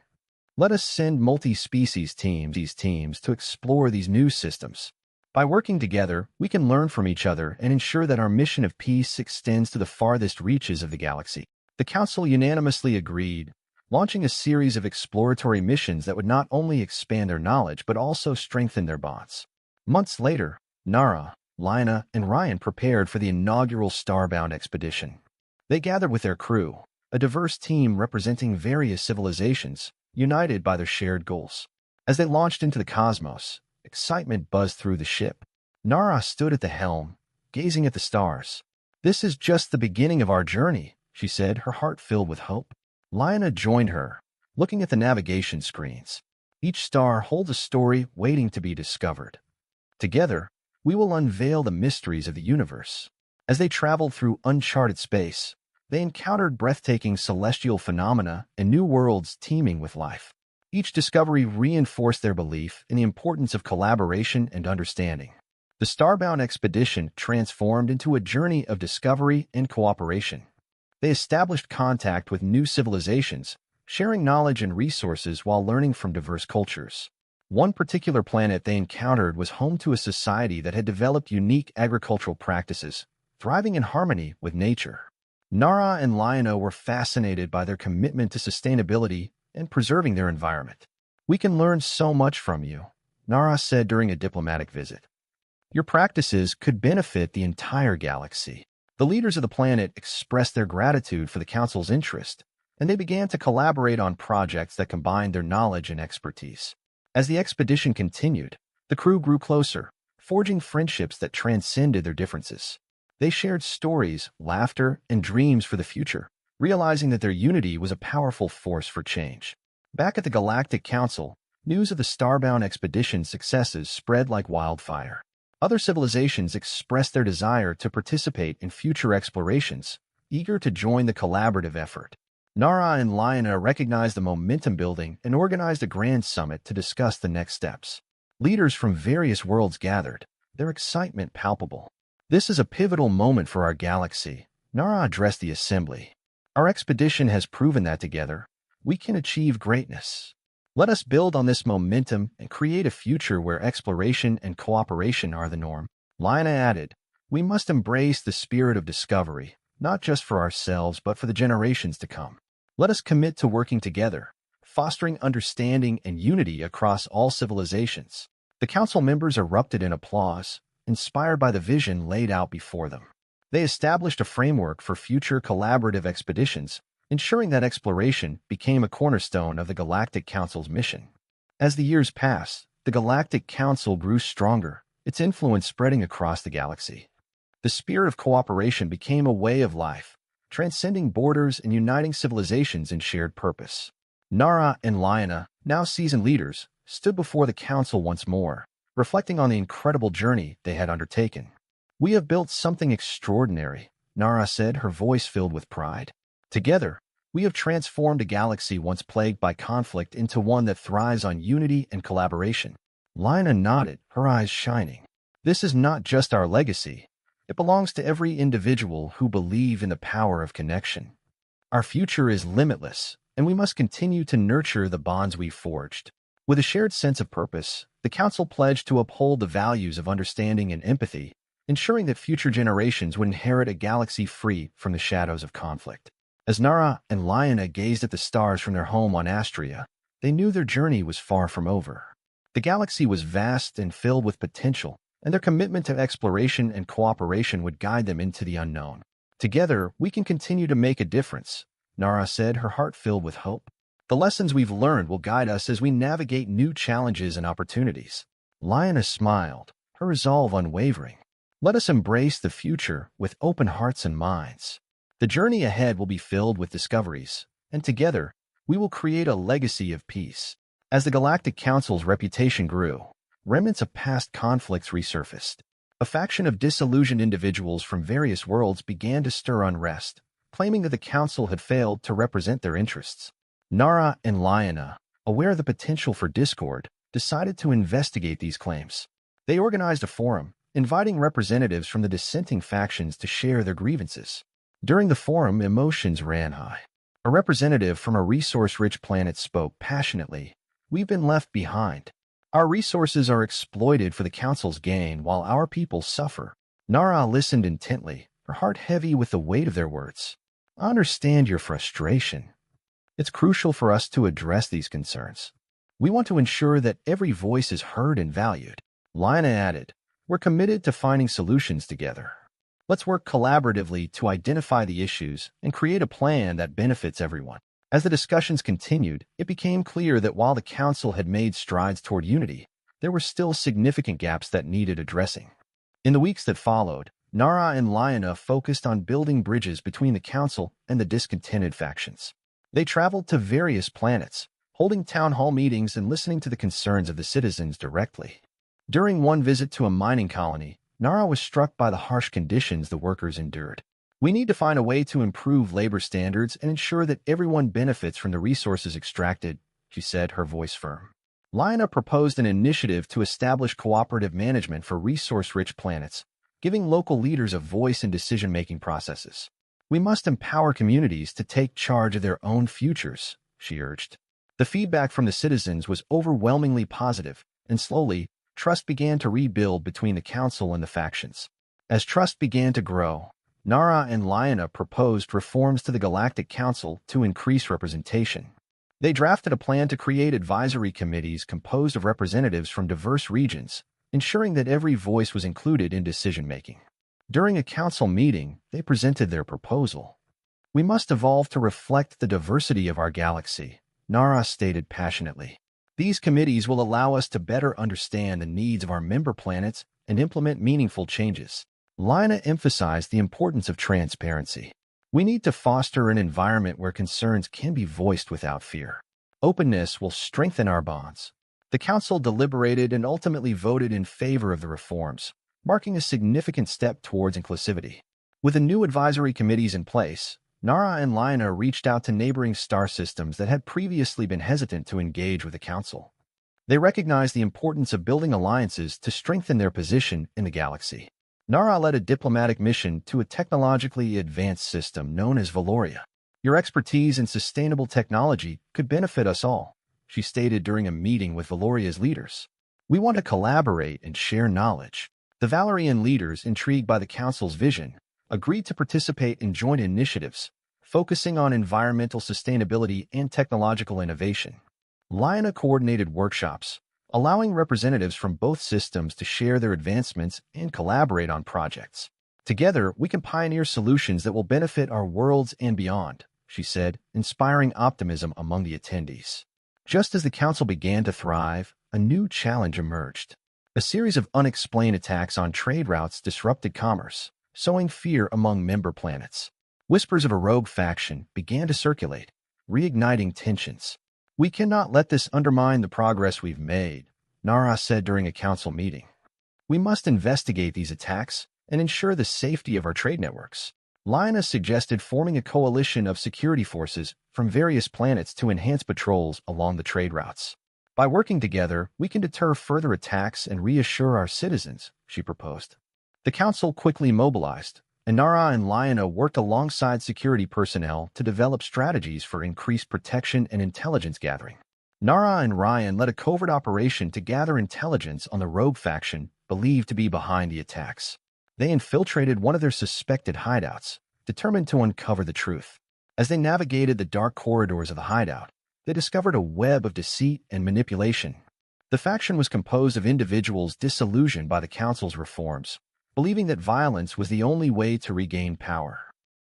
Let us send multi-species teams to explore these new systems. By working together, we can learn from each other and ensure that our mission of peace extends to the farthest reaches of the galaxy. The Council unanimously agreed, launching a series of exploratory missions that would not only expand their knowledge but also strengthen their bonds. Months later, Nara, Lina, and Ryan prepared for the inaugural starbound expedition. They gathered with their crew, a diverse team representing various civilizations, united by their shared goals. As they launched into the cosmos, excitement buzzed through the ship. Nara stood at the helm, gazing at the stars. "This is just the beginning of our journey," she said, her heart filled with hope. Lina joined her, looking at the navigation screens. Each star holds a story waiting to be discovered. Together, we will unveil the mysteries of the universe. As they traveled through uncharted space, they encountered breathtaking celestial phenomena and new worlds teeming with life. Each discovery reinforced their belief in the importance of collaboration and understanding. The starbound expedition transformed into a journey of discovery and cooperation. They established contact with new civilizations, sharing knowledge and resources while learning from diverse cultures. One particular planet they encountered was home to a society that had developed unique agricultural practices, thriving in harmony with nature. Nara and Lina were fascinated by their commitment to sustainability and preserving their environment. "We can learn so much from you," Nara said during a diplomatic visit. "Your practices could benefit the entire galaxy." The leaders of the planet expressed their gratitude for the Council's interest, and they began to collaborate on projects that combined their knowledge and expertise. As the expedition continued, the crew grew closer, forging friendships that transcended their differences. They shared stories, laughter, and dreams for the future, realizing that their unity was a powerful force for change. Back at the Galactic Council, news of the starbound expedition's successes spread like wildfire. Other civilizations expressed their desire to participate in future explorations, eager to join the collaborative effort. Nara and Lina recognized the momentum building and organized a grand summit to discuss the next steps. Leaders from various worlds gathered, their excitement palpable. "This is a pivotal moment for our galaxy," Nara addressed the assembly. "Our expedition has proven that together, we can achieve greatness. Let us build on this momentum and create a future where exploration and cooperation are the norm." Lina added, "We must embrace the spirit of discovery, not just for ourselves but for the generations to come. Let us commit to working together, fostering understanding and unity across all civilizations." The council members erupted in applause, inspired by the vision laid out before them. They established a framework for future collaborative expeditions, ensuring that exploration became a cornerstone of the Galactic Council's mission. As the years passed, the Galactic Council grew stronger, its influence spreading across the galaxy. The spirit of cooperation became a way of life, transcending borders and uniting civilizations in shared purpose. Nara and Lina, now seasoned leaders, stood before the council once more, reflecting on the incredible journey they had undertaken. "We have built something extraordinary," Nara said, her voice filled with pride. "Together, we have transformed a galaxy once plagued by conflict into one that thrives on unity and collaboration." Lina nodded, her eyes shining. "This is not just our legacy. It belongs to every individual who believes in the power of connection. Our future is limitless, and we must continue to nurture the bonds we've forged." With a shared sense of purpose, the Council pledged to uphold the values of understanding and empathy, ensuring that future generations would inherit a galaxy free from the shadows of conflict. As Nara and Lina gazed at the stars from their home on Astria, they knew their journey was far from over. The galaxy was vast and filled with potential, and their commitment to exploration and cooperation would guide them into the unknown. "Together, we can continue to make a difference," Nara said, her heart filled with hope. "The lessons we've learned will guide us as we navigate new challenges and opportunities." Lina smiled, her resolve unwavering. "Let us embrace the future with open hearts and minds. The journey ahead will be filled with discoveries, and together, we will create a legacy of peace." As the Galactic Council's reputation grew, remnants of past conflicts resurfaced. A faction of disillusioned individuals from various worlds began to stir unrest, claiming that the Council had failed to represent their interests. Nara and Lina, aware of the potential for discord, decided to investigate these claims. They organized a forum, inviting representatives from the dissenting factions to share their grievances. During the forum, emotions ran high. A representative from a resource-rich planet spoke passionately. "We've been left behind. Our resources are exploited for the Council's gain while our people suffer." Nara listened intently, her heart heavy with the weight of their words. "I understand your frustration. It's crucial for us to address these concerns. We want to ensure that every voice is heard and valued." Lina added, "We're committed to finding solutions together. Let's work collaboratively to identify the issues and create a plan that benefits everyone." As the discussions continued, it became clear that while the Council had made strides toward unity, there were still significant gaps that needed addressing. In the weeks that followed, Nara and Lina focused on building bridges between the Council and the discontented factions. They traveled to various planets, holding town hall meetings and listening to the concerns of the citizens directly. During one visit to a mining colony, Nara was struck by the harsh conditions the workers endured. "We need to find a way to improve labor standards and ensure that everyone benefits from the resources extracted," she said, her voice firm. Lina proposed an initiative to establish cooperative management for resource-rich planets, giving local leaders a voice in decision-making processes. "We must empower communities to take charge of their own futures," she urged. The feedback from the citizens was overwhelmingly positive, and slowly, trust began to rebuild between the Council and the factions. As trust began to grow, Nara and Lina proposed reforms to the Galactic Council to increase representation. They drafted a plan to create advisory committees composed of representatives from diverse regions, ensuring that every voice was included in decision-making. During a council meeting, they presented their proposal. "We must evolve to reflect the diversity of our galaxy," Nara stated passionately. "These committees will allow us to better understand the needs of our member planets and implement meaningful changes." Lina emphasized the importance of transparency. "We need to foster an environment where concerns can be voiced without fear. Openness will strengthen our bonds." The Council deliberated and ultimately voted in favor of the reforms, marking a significant step towards inclusivity. With the new advisory committees in place, Nara and Lina reached out to neighboring star systems that had previously been hesitant to engage with the Council. They recognized the importance of building alliances to strengthen their position in the galaxy. Nara led a diplomatic mission to a technologically advanced system known as Valoria. "Your expertise in sustainable technology could benefit us all," she stated during a meeting with Valoria's leaders. "We want to collaborate and share knowledge." The Valorian leaders, intrigued by the Council's vision, agreed to participate in joint initiatives, focusing on environmental sustainability and technological innovation. Lina coordinated workshops, allowing representatives from both systems to share their advancements and collaborate on projects. "Together, we can pioneer solutions that will benefit our worlds and beyond," she said, inspiring optimism among the attendees. Just as the Council began to thrive, a new challenge emerged. A series of unexplained attacks on trade routes disrupted commerce, sowing fear among member planets. Whispers of a rogue faction began to circulate, reigniting tensions. "We cannot let this undermine the progress we've made," Nara said during a council meeting. "We must investigate these attacks and ensure the safety of our trade networks." Lina suggested forming a coalition of security forces from various planets to enhance patrols along the trade routes. "By working together, we can deter further attacks and reassure our citizens," she proposed. The council quickly mobilized, and Nara and Lina worked alongside security personnel to develop strategies for increased protection and intelligence gathering. Nara and Ryan led a covert operation to gather intelligence on the rogue faction believed to be behind the attacks. They infiltrated one of their suspected hideouts, determined to uncover the truth. As they navigated the dark corridors of the hideout, they discovered a web of deceit and manipulation. The faction was composed of individuals disillusioned by the council's reforms, believing that violence was the only way to regain power.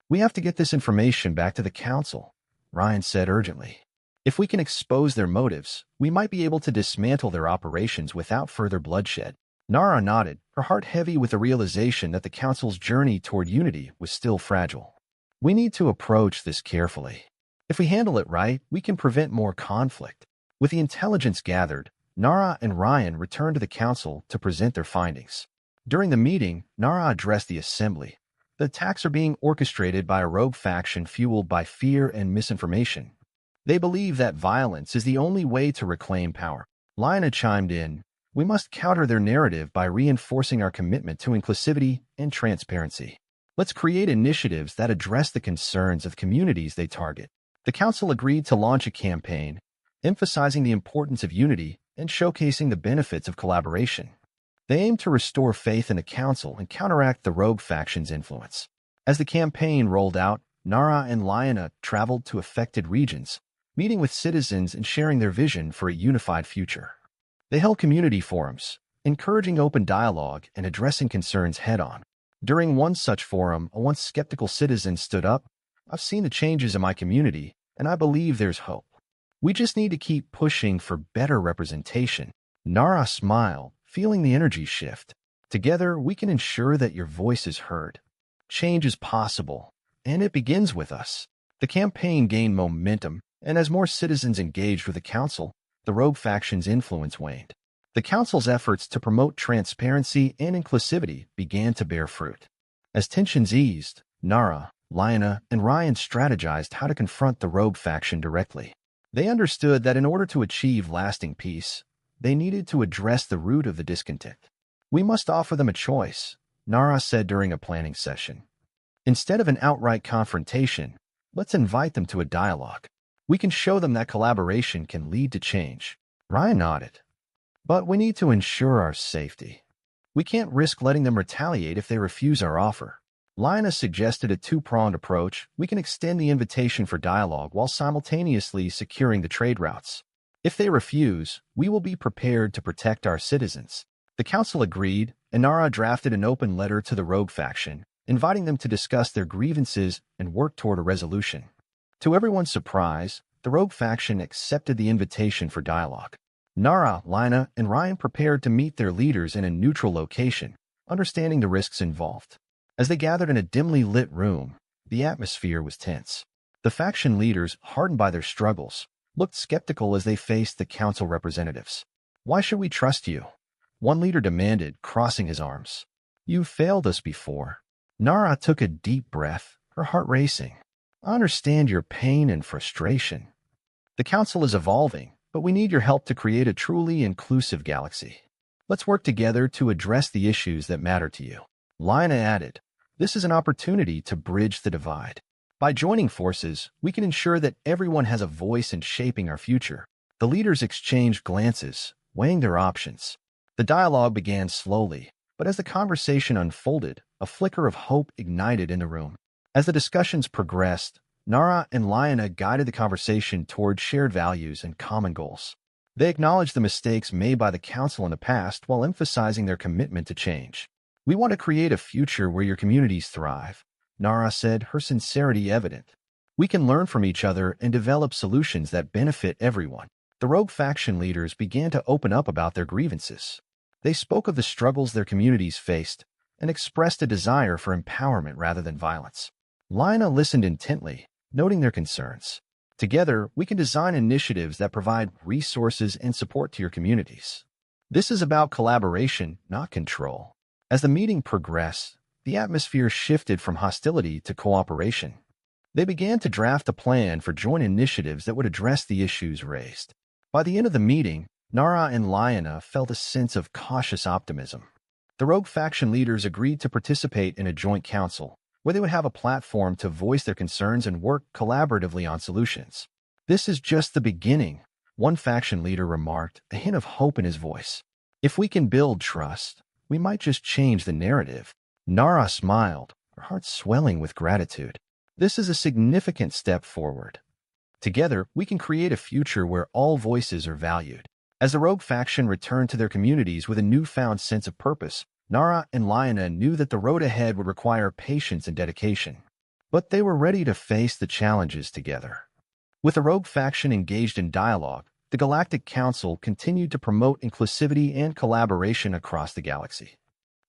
"We have to get this information back to the council," Ryan said urgently. "If we can expose their motives, we might be able to dismantle their operations without further bloodshed." Nara nodded, her heart heavy with the realization that the council's journey toward unity was still fragile. "We need to approach this carefully. If we handle it right, we can prevent more conflict." With the intelligence gathered, Nara and Ryan returned to the council to present their findings. During the meeting, Nara addressed the assembly. "The attacks are being orchestrated by a rogue faction fueled by fear and misinformation. They believe that violence is the only way to reclaim power." Lina chimed in, We must counter their narrative by reinforcing our commitment to inclusivity and transparency. Let's create initiatives that address the concerns of communities they target. The Council agreed to launch a campaign, emphasizing the importance of unity and showcasing the benefits of collaboration. They aim to restore faith in the Council and counteract the rogue faction's influence. As the campaign rolled out, Nara and Liana traveled to affected regions, meeting with citizens and sharing their vision for a unified future. They held community forums, encouraging open dialogue and addressing concerns head-on. During one such forum, a once skeptical citizen stood up. "I've seen the changes in my community, and I believe there's hope. We just need to keep pushing for better representation." Nara smiled, feeling the energy shift. "Together, we can ensure that your voice is heard. Change is possible, and it begins with us." The campaign gained momentum, and as more citizens engaged with the Council, the rogue faction's influence waned. The Council's efforts to promote transparency and inclusivity began to bear fruit. As tensions eased, Nara, Liana, and Ryan strategized how to confront the rogue faction directly. They understood that in order to achieve lasting peace, they needed to address the root of the discontent. "We must offer them a choice," Nara said during a planning session. "Instead of an outright confrontation, let's invite them to a dialogue. We can show them that collaboration can lead to change." Ryan nodded. "But we need to ensure our safety. We can't risk letting them retaliate if they refuse our offer." Lina suggested a two-pronged approach. We can extend the invitation for dialogue while simultaneously securing the trade routes. If they refuse, we will be prepared to protect our citizens. The Council agreed, and Nara drafted an open letter to the rogue faction, inviting them to discuss their grievances and work toward a resolution. To everyone's surprise, the rogue faction accepted the invitation for dialogue. Nara, Lina, and Ryan prepared to meet their leaders in a neutral location, understanding the risks involved. As they gathered in a dimly lit room, the atmosphere was tense. The faction leaders, hardened by their struggles, looked skeptical as they faced the Council representatives. "Why should we trust you?" one leader demanded, crossing his arms. "You've failed us before." Nara took a deep breath, her heart racing. "I understand your pain and frustration. The Council is evolving, but we need your help to create a truly inclusive galaxy. Let's work together to address the issues that matter to you." Lina added, "This is an opportunity to bridge the divide. By joining forces, we can ensure that everyone has a voice in shaping our future." The leaders exchanged glances, weighing their options. The dialogue began slowly, but as the conversation unfolded, a flicker of hope ignited in the room. As the discussions progressed, Nara and Liana guided the conversation toward shared values and common goals. They acknowledged the mistakes made by the Council in the past while emphasizing their commitment to change. "We want to create a future where your communities thrive," Nara said, her sincerity evident. "We can learn from each other and develop solutions that benefit everyone." The rogue faction leaders began to open up about their grievances. They spoke of the struggles their communities faced and expressed a desire for empowerment rather than violence. Lina listened intently, noting their concerns. "Together, we can design initiatives that provide resources and support to your communities. This is about collaboration, not control." As the meeting progressed, the atmosphere shifted from hostility to cooperation. They began to draft a plan for joint initiatives that would address the issues raised. By the end of the meeting, Nara and Liana felt a sense of cautious optimism. The rogue faction leaders agreed to participate in a joint council, where they would have a platform to voice their concerns and work collaboratively on solutions. "This is just the beginning," one faction leader remarked, a hint of hope in his voice. "If we can build trust, we might just change the narrative." Nara smiled, her heart swelling with gratitude. "This is a significant step forward. Together, we can create a future where all voices are valued." As the rogue faction returned to their communities with a newfound sense of purpose, Nara and Liana knew that the road ahead would require patience and dedication. But they were ready to face the challenges together. With the rogue faction engaged in dialogue, the Galactic Council continued to promote inclusivity and collaboration across the galaxy.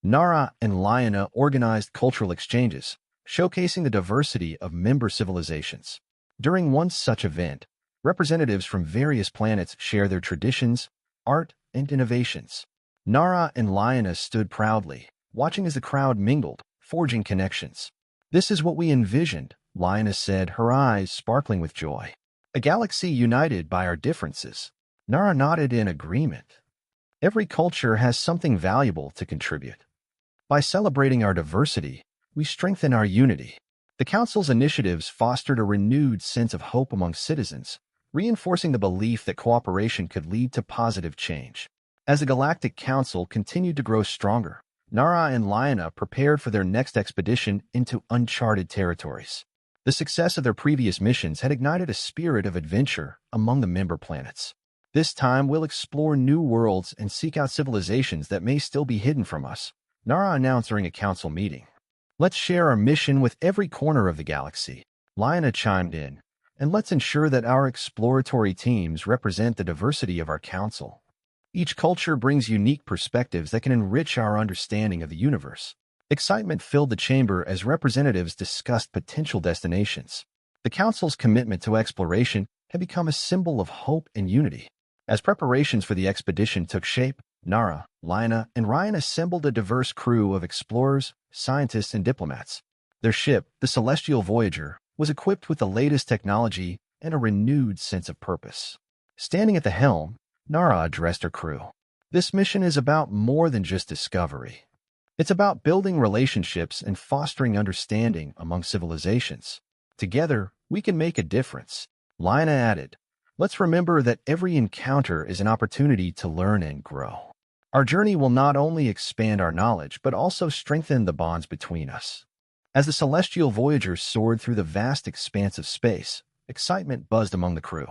Nara and Liana organized cultural exchanges, showcasing the diversity of member civilizations. During one such event, representatives from various planets shared their traditions, art, and innovations. Nara and Liana stood proudly, watching as the crowd mingled, forging connections. "This is what we envisioned," Liana said, her eyes sparkling with joy. "A galaxy united by our differences." Nara nodded in agreement. Every culture has something valuable to contribute. By celebrating our diversity, we strengthen our unity. The Council's initiatives fostered a renewed sense of hope among citizens, reinforcing the belief that cooperation could lead to positive change. As the Galactic Council continued to grow stronger, Nara and Liana prepared for their next expedition into uncharted territories. The success of their previous missions had ignited a spirit of adventure among the member planets. This time, we'll explore new worlds and seek out civilizations that may still be hidden from us, Nara announced during a council meeting. Let's share our mission with every corner of the galaxy, Liana chimed in, and let's ensure that our exploratory teams represent the diversity of our council. Each culture brings unique perspectives that can enrich our understanding of the universe. Excitement filled the chamber as representatives discussed potential destinations. The Council's commitment to exploration had become a symbol of hope and unity. As preparations for the expedition took shape, Nara, Liana, and Ryan assembled a diverse crew of explorers, scientists, and diplomats. Their ship, the Celestial Voyager, was equipped with the latest technology and a renewed sense of purpose. Standing at the helm, Nara addressed her crew. This mission is about more than just discovery. It's about building relationships and fostering understanding among civilizations. Together, we can make a difference. Liana added, let's remember that every encounter is an opportunity to learn and grow. Our journey will not only expand our knowledge, but also strengthen the bonds between us. As the Celestial Voyager soared through the vast expanse of space, excitement buzzed among the crew.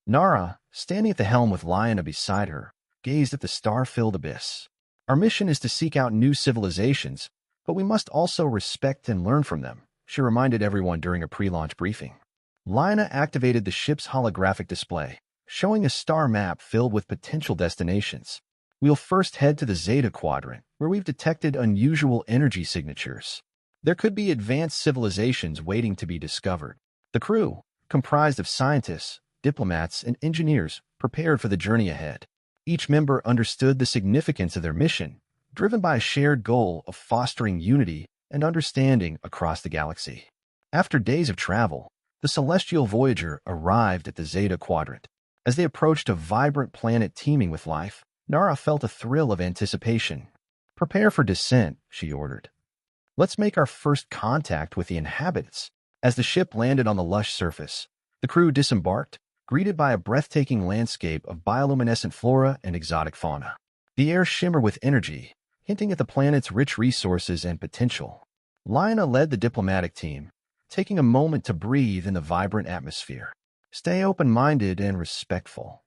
Nara, standing at the helm with Liana beside her, gazed at the star-filled abyss. Our mission is to seek out new civilizations, but we must also respect and learn from them, she reminded everyone during a pre-launch briefing. Liana activated the ship's holographic display, showing a star map filled with potential destinations. We'll first head to the Zeta Quadrant, where we've detected unusual energy signatures. There could be advanced civilizations waiting to be discovered. The crew, comprised of scientists, diplomats, and engineers, prepared for the journey ahead. Each member understood the significance of their mission, driven by a shared goal of fostering unity and understanding across the galaxy. After days of travel, the Celestial Voyager arrived at the Zeta Quadrant. As they approached a vibrant planet teeming with life, Nara felt a thrill of anticipation. Prepare for descent, she ordered. Let's make our first contact with the inhabitants. As the ship landed on the lush surface, the crew disembarked, greeted by a breathtaking landscape of bioluminescent flora and exotic fauna. The air shimmered with energy, hinting at the planet's rich resources and potential. Liana led the diplomatic team, taking a moment to breathe in the vibrant atmosphere. Stay open-minded and respectful.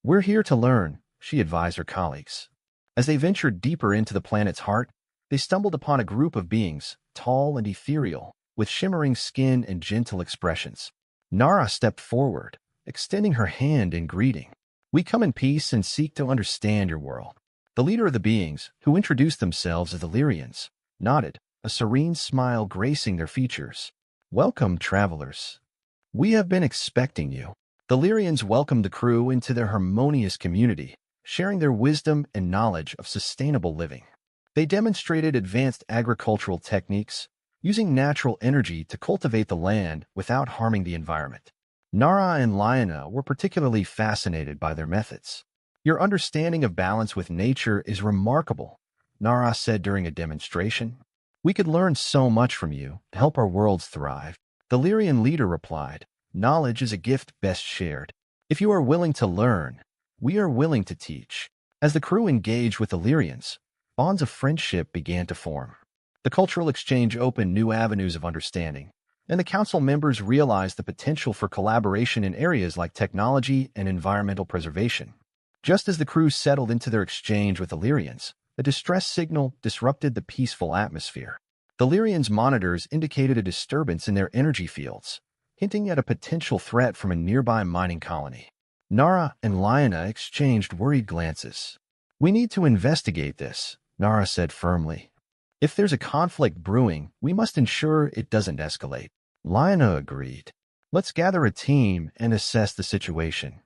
We're here to learn, she advised her colleagues. As they ventured deeper into the planet's heart, they stumbled upon a group of beings, tall and ethereal, with shimmering skin and gentle expressions. Nara stepped forward, extending her hand in greeting. We come in peace and seek to understand your world. The leader of the beings, who introduced themselves as the Lyrians, nodded, a serene smile gracing their features. Welcome, travelers. We have been expecting you. The Lyrians welcomed the crew into their harmonious community, sharing their wisdom and knowledge of sustainable living. They demonstrated advanced agricultural techniques, using natural energy to cultivate the land without harming the environment. Nara and Liana were particularly fascinated by their methods. Your understanding of balance with nature is remarkable, Nara said during a demonstration. We could learn so much from you to help our worlds thrive. The Lyrian leader replied, knowledge is a gift best shared. If you are willing to learn, we are willing to teach. As the crew engaged with the Lyrians, bonds of friendship began to form. The cultural exchange opened new avenues of understanding, and the council members realized the potential for collaboration in areas like technology and environmental preservation. Just as the crew settled into their exchange with the Lyrians, a distress signal disrupted the peaceful atmosphere. The Lyrians' monitors indicated a disturbance in their energy fields, hinting at a potential threat from a nearby mining colony. Nara and Liana exchanged worried glances. We need to investigate this, Nara said firmly. If there's a conflict brewing, we must ensure it doesn't escalate. Liana agreed. Let's gather a team and assess the situation.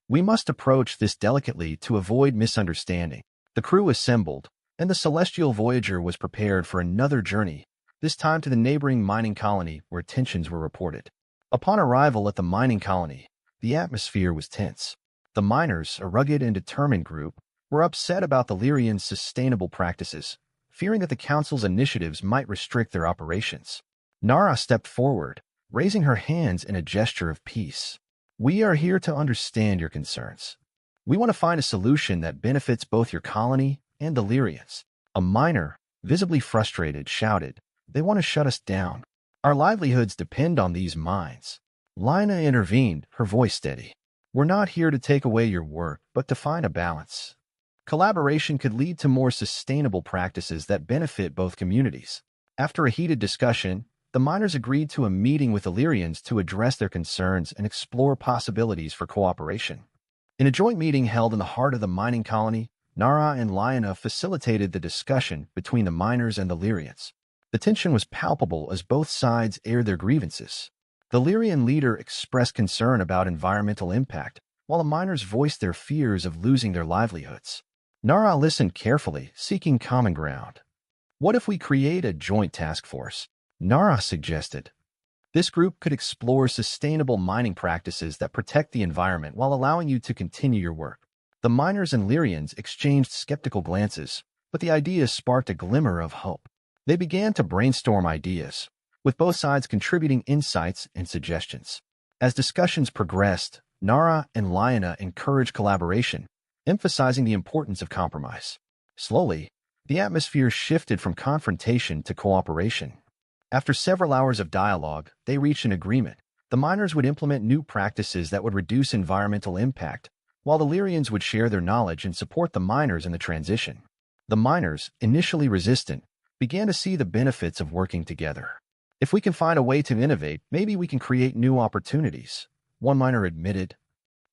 We must approach this delicately to avoid misunderstanding. The crew assembled, and the Celestial Voyager was prepared for another journey, this time to the neighboring mining colony where tensions were reported. Upon arrival at the mining colony, the atmosphere was tense. The miners, a rugged and determined group, were upset about the Lyrians' sustainable practices, fearing that the Council's initiatives might restrict their operations. Nara stepped forward, raising her hands in a gesture of peace. We are here to understand your concerns. We want to find a solution that benefits both your colony and the Lyrians. A miner, visibly frustrated, shouted, "They want to shut us down. Our livelihoods depend on these mines." Lina intervened, her voice steady. "We're not here to take away your work, but to find a balance. Collaboration could lead to more sustainable practices that benefit both communities." After a heated discussion, the miners agreed to a meeting with Illyrians to address their concerns and explore possibilities for cooperation. In a joint meeting held in the heart of the mining colony, Nara and Lina facilitated the discussion between the miners and the Lyrians. The tension was palpable as both sides aired their grievances. The Lyrian leader expressed concern about environmental impact, while the miners voiced their fears of losing their livelihoods. Nara listened carefully, seeking common ground. "What if we create a joint task force?" Nara suggested. "This group could explore sustainable mining practices that protect the environment while allowing you to continue your work." The miners and Lyrians exchanged skeptical glances, but the idea sparked a glimmer of hope. They began to brainstorm ideas, with both sides contributing insights and suggestions. As discussions progressed, Nara and Lina encouraged collaboration, emphasizing the importance of compromise. Slowly, the atmosphere shifted from confrontation to cooperation. After several hours of dialogue, they reached an agreement. The miners would implement new practices that would reduce environmental impact, while the Lyrians would share their knowledge and support the miners in the transition. The miners, initially resistant, began to see the benefits of working together. "If we can find a way to innovate, maybe we can create new opportunities," one miner admitted.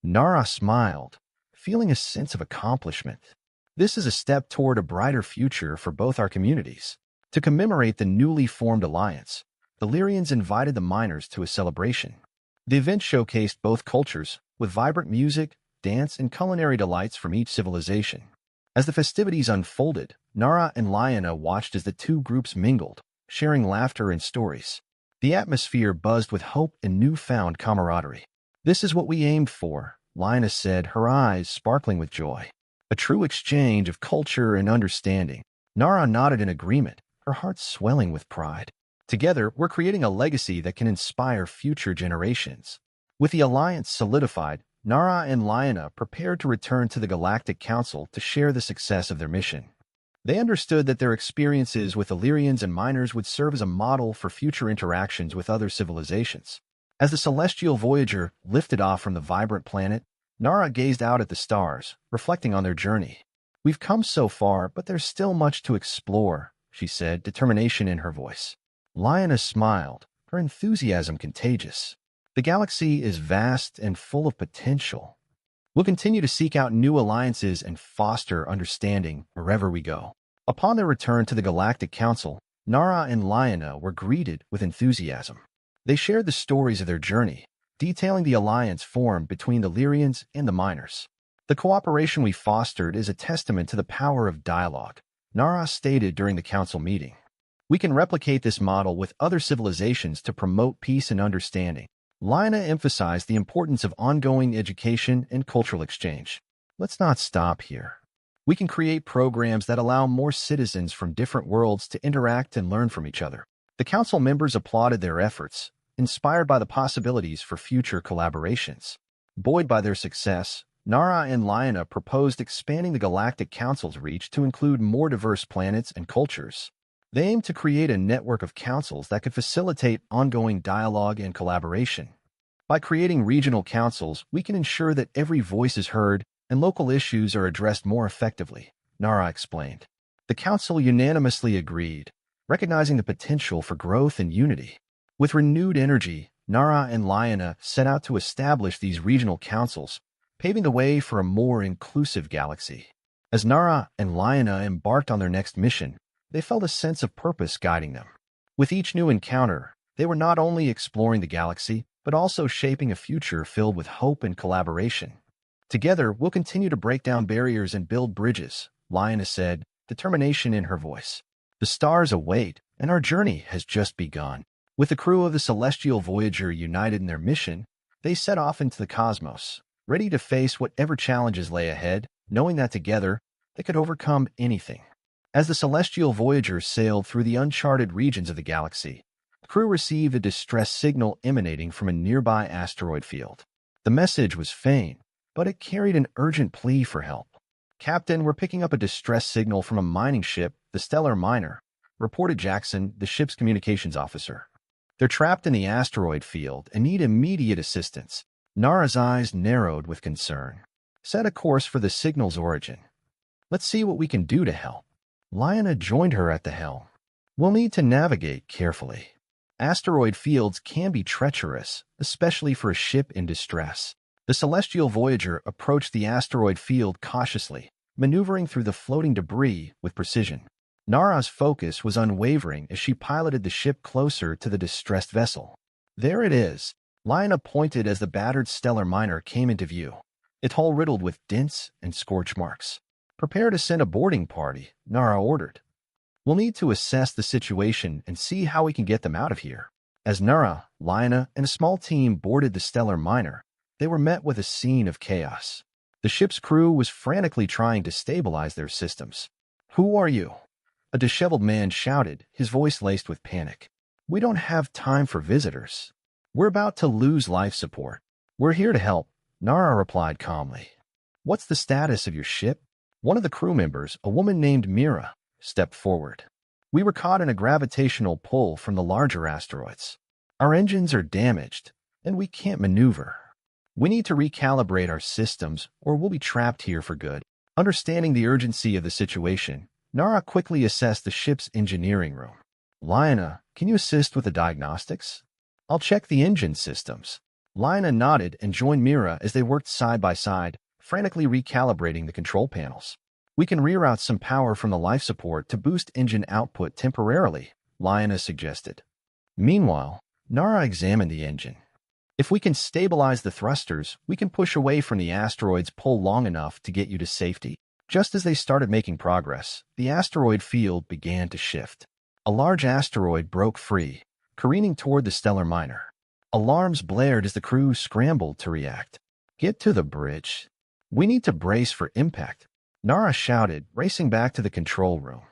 Nara smiled, feeling a sense of accomplishment. "This is a step toward a brighter future for both our communities." To commemorate the newly formed alliance, the Lyrians invited the miners to a celebration. The event showcased both cultures, with vibrant music, dance, and culinary delights from each civilization. As the festivities unfolded, Nara and Lina watched as the two groups mingled, sharing laughter and stories. The atmosphere buzzed with hope and newfound camaraderie. "This is what we aimed for," Lina said, her eyes sparkling with joy. "A true exchange of culture and understanding." Nara nodded in agreement, her heart swelling with pride. "Together, we're creating a legacy that can inspire future generations." With the alliance solidified, Nara and Lina prepared to return to the Galactic Council to share the success of their mission. They understood that their experiences with Illyrians and miners would serve as a model for future interactions with other civilizations. As the celestial Voyager lifted off from the vibrant planet, Nara gazed out at the stars, reflecting on their journey. "We've come so far, but there's still much to explore," she said, determination in her voice. Lina smiled, her enthusiasm contagious. "The galaxy is vast and full of potential. We'll continue to seek out new alliances and foster understanding wherever we go." Upon their return to the Galactic Council, Nara and Lina were greeted with enthusiasm. They shared the stories of their journey, detailing the alliance formed between the Lyrians and the miners. "The cooperation we fostered is a testament to the power of dialogue," Nara stated during the council meeting. "We can replicate this model with other civilizations to promote peace and understanding." Lina emphasized the importance of ongoing education and cultural exchange. "Let's not stop here. We can create programs that allow more citizens from different worlds to interact and learn from each other." The council members applauded their efforts, inspired by the possibilities for future collaborations. Buoyed by their success, Nara and Lina proposed expanding the Galactic Council's reach to include more diverse planets and cultures. They aimed to create a network of councils that could facilitate ongoing dialogue and collaboration. "By creating regional councils, we can ensure that every voice is heard and local issues are addressed more effectively," Nara explained. The council unanimously agreed, recognizing the potential for growth and unity. With renewed energy, Nara and Lina set out to establish these regional councils, paving the way for a more inclusive galaxy. As Nara and Lina embarked on their next mission, they felt a sense of purpose guiding them. With each new encounter, they were not only exploring the galaxy, but also shaping a future filled with hope and collaboration. "Together, we'll continue to break down barriers and build bridges," Lina said, determination in her voice. "The stars await, and our journey has just begun." With the crew of the Celestial Voyager united in their mission, they set off into the cosmos, ready to face whatever challenges lay ahead, knowing that together that could overcome anything. As the celestial Voyager sailed through the uncharted regions of the galaxy, the crew received a distress signal emanating from a nearby asteroid field. The message was faint, but it carried an urgent plea for help. "Captain, we're picking up a distress signal from a mining ship, the Stellar Miner," reported Jackson, the ship's communications officer. "They're trapped in the asteroid field and need immediate assistance." Nara's eyes narrowed with concern. "Set a course for the signal's origin. Let's see what we can do to help." Lyanna joined her at the helm. "We'll need to navigate carefully. Asteroid fields can be treacherous, especially for a ship in distress." The celestial Voyager approached the asteroid field cautiously, maneuvering through the floating debris with precision. Nara's focus was unwavering as she piloted the ship closer to the distressed vessel. "There it is," Lyanna pointed as the battered Stellar Miner came into view, its hull riddled with dents and scorch marks. "Prepare to send a boarding party," Nara ordered. "We'll need to assess the situation and see how we can get them out of here." As Nara, Lyanna, and a small team boarded the Stellar Miner, they were met with a scene of chaos. The ship's crew was frantically trying to stabilize their systems. "Who are you?" a disheveled man shouted, his voice laced with panic. "We don't have time for visitors. We're about to lose life support." "We're here to help," Nara replied calmly. "What's the status of your ship?" One of the crew members, a woman named Mira, stepped forward. "We were caught in a gravitational pull from the larger asteroids. Our engines are damaged, and we can't maneuver. We need to recalibrate our systems, or we'll be trapped here for good." Understanding the urgency of the situation, Nara quickly assessed the ship's engineering room. "Lyanna, can you assist with the diagnostics?" "I'll check the engine systems." Lyanna nodded and joined Mira as they worked side by side, frantically recalibrating the control panels. "We can reroute some power from the life support to boost engine output temporarily," Lyanna suggested. Meanwhile, Nara examined the engine. "If we can stabilize the thrusters, we can push away from the asteroid's pull long enough to get you to safety." Just as they started making progress, the asteroid field began to shift. A large asteroid broke free, careening toward the Stellar Miner. Alarms blared as the crew scrambled to react. "Get to the bridge. We need to brace for impact," Nara shouted, racing back to the control room.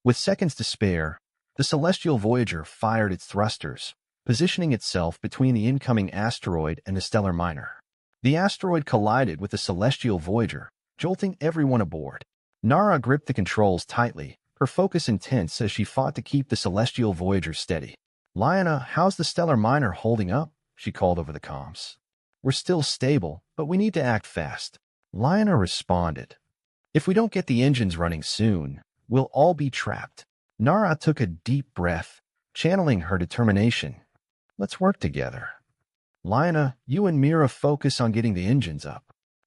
With seconds to spare, the celestial Voyager fired its thrusters, positioning itself between the incoming asteroid and the Stellar Miner. The asteroid collided with the celestial Voyager, jolting everyone aboard. Nara gripped the controls tightly, her focus intense as she fought to keep the celestial Voyager steady. "Lyanna, how's the Stellar Miner holding up?" she called over the comms. "We're still stable, but we need to act fast." Lyanna responded. "If we don't get the engines running soon, we'll all be trapped." Nara took a deep breath, channeling her determination. "Let's work together. Lyanna, you and Mira focus on getting the engines up.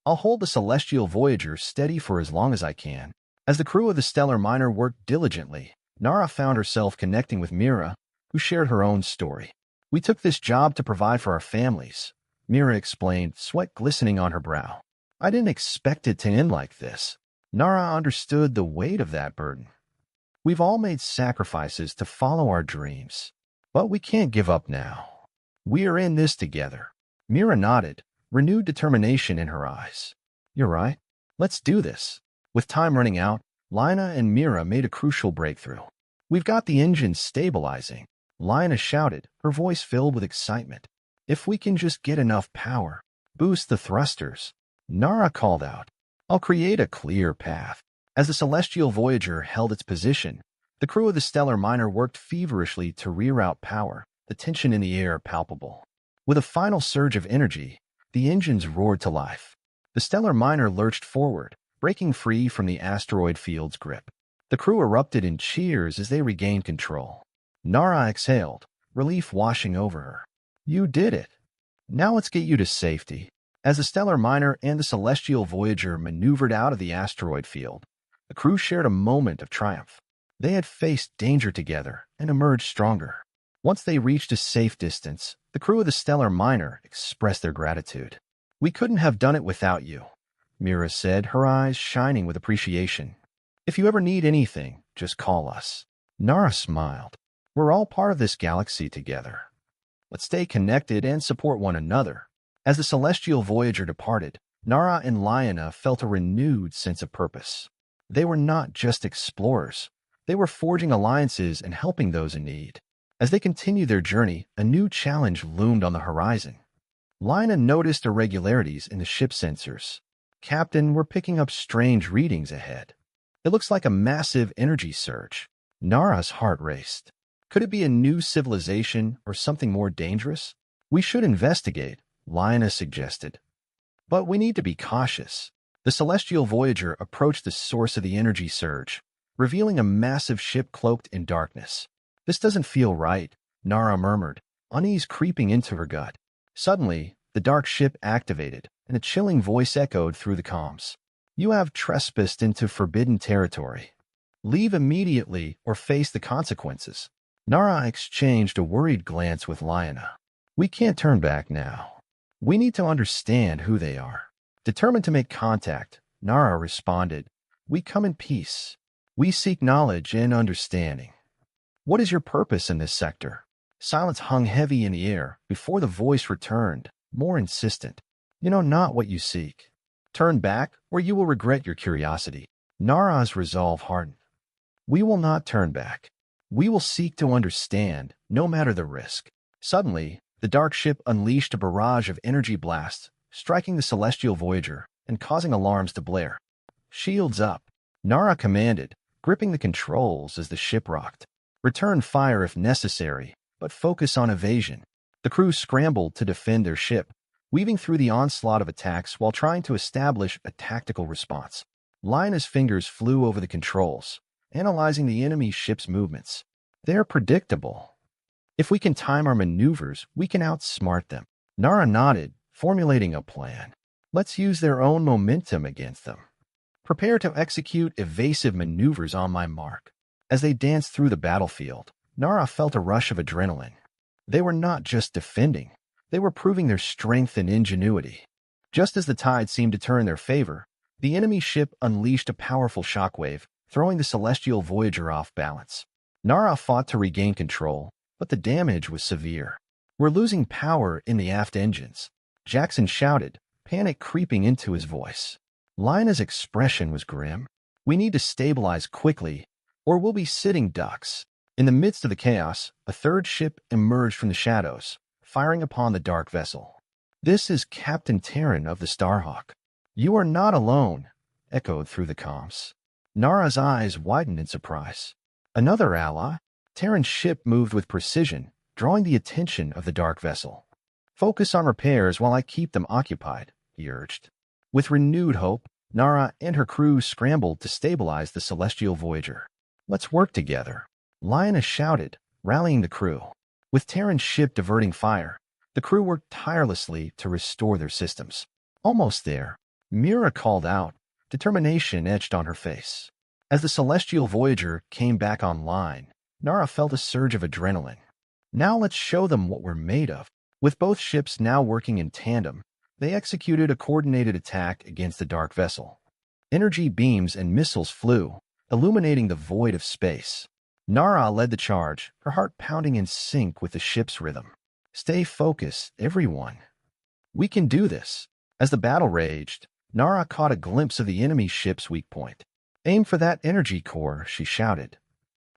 I'll hold the celestial Voyager steady for as long as I can." As the crew of the Stellar Miner worked diligently, Nara found herself connecting with Mira, who shared her own story. "We took this job to provide for our families," Mira explained, sweat glistening on her brow. "I didn't expect it to end like this." Nara understood the weight of that burden. "We've all made sacrifices to follow our dreams, but we can't give up now. We are in this together." Mira nodded, renewed determination in her eyes. "You're right. Let's do this." With time running out, Lyanna and Mira made a crucial breakthrough. "We've got the engines stabilizing," Lyanna shouted, her voice filled with excitement. "If we can just get enough power, boost the thrusters." Nara called out, "I'll create a clear path." As the celestial Voyager held its position, the crew of the Stellar Miner worked feverishly to reroute power, the tension in the air palpable. With a final surge of energy, the engines roared to life. The Stellar Miner lurched forward, breaking free from the asteroid field's grip. The crew erupted in cheers as they regained control. Nara exhaled, relief washing over her. "You did it. Now let's get you to safety." As the Stellar Miner and the celestial Voyager maneuvered out of the asteroid field, the crew shared a moment of triumph. They had faced danger together and emerged stronger. Once they reached a safe distance, the crew of the Stellar Miner expressed their gratitude. "We couldn't have done it without you," Mira said, her eyes shining with appreciation. "If you ever need anything, just call us." Nara smiled. "We're all part of this galaxy together. Let's stay connected and support one another." As the celestial Voyager departed, Nara and Lyanna felt a renewed sense of purpose. They were not just explorers. They were forging alliances and helping those in need. As they continued their journey, a new challenge loomed on the horizon. Lina noticed irregularities in the ship sensors. Captain, we're picking up strange readings ahead. It looks like a massive energy surge. Nara's heart raced. Could it be a new civilization or something more dangerous? We should investigate, Lina suggested. But we need to be cautious. The Celestial Voyager approached the source of the energy surge, revealing a massive ship cloaked in darkness. This doesn't feel right, Nara murmured, unease creeping into her gut. Suddenly, the dark ship activated, and a chilling voice echoed through the comms. You have trespassed into forbidden territory. Leave immediately or face the consequences. Nara exchanged a worried glance with Lina. We can't turn back now. We need to understand who they are. Determined to make contact, Nara responded, We come in peace. We seek knowledge and understanding. What is your purpose in this sector? Silence hung heavy in the air before the voice returned, more insistent. You know not what you seek. Turn back, or you will regret your curiosity. Nara's resolve hardened. We will not turn back. We will seek to understand, no matter the risk. Suddenly, the dark ship unleashed a barrage of energy blasts, striking the Celestial Voyager and causing alarms to blare. Shields up, Nara commanded, gripping the controls as the ship rocked. Return fire if necessary, but focus on evasion. The crew scrambled to defend their ship, weaving through the onslaught of attacks while trying to establish a tactical response. Lina's fingers flew over the controls, analyzing the enemy ship's movements. They're predictable. If we can time our maneuvers, we can outsmart them. Nara nodded, formulating a plan. Let's use their own momentum against them. Prepare to execute evasive maneuvers on my mark. As they danced through the battlefield, Nara felt a rush of adrenaline. They were not just defending. They were proving their strength and ingenuity. Just as the tide seemed to turn in their favor, the enemy ship unleashed a powerful shockwave, throwing the Celestial Voyager off balance. Nara fought to regain control, but the damage was severe. We're losing power in the aft engines, Jackson shouted, panic creeping into his voice. Lina's expression was grim. We need to stabilize quickly, or we'll be sitting ducks. In the midst of the chaos, a third ship emerged from the shadows, firing upon the dark vessel. This is Captain Terran of the Starhawk. You are not alone, echoed through the comms. Nara's eyes widened in surprise. Another ally? Terran's ship moved with precision, drawing the attention of the dark vessel. Focus on repairs while I keep them occupied, he urged. With renewed hope, Nara and her crew scrambled to stabilize the Celestial Voyager. Let's work together, Lina shouted, rallying the crew. With Terran's ship diverting fire, the crew worked tirelessly to restore their systems. Almost there, Mira called out, determination etched on her face. As the Celestial Voyager came back online, Nara felt a surge of adrenaline. Now let's show them what we're made of. With both ships now working in tandem, they executed a coordinated attack against the dark vessel. Energy beams and missiles flew, illuminating the void of space. Nara led the charge, her heart pounding in sync with the ship's rhythm. Stay focused, everyone. We can do this. As the battle raged, Nara caught a glimpse of the enemy ship's weak point. Aim for that energy core, she shouted.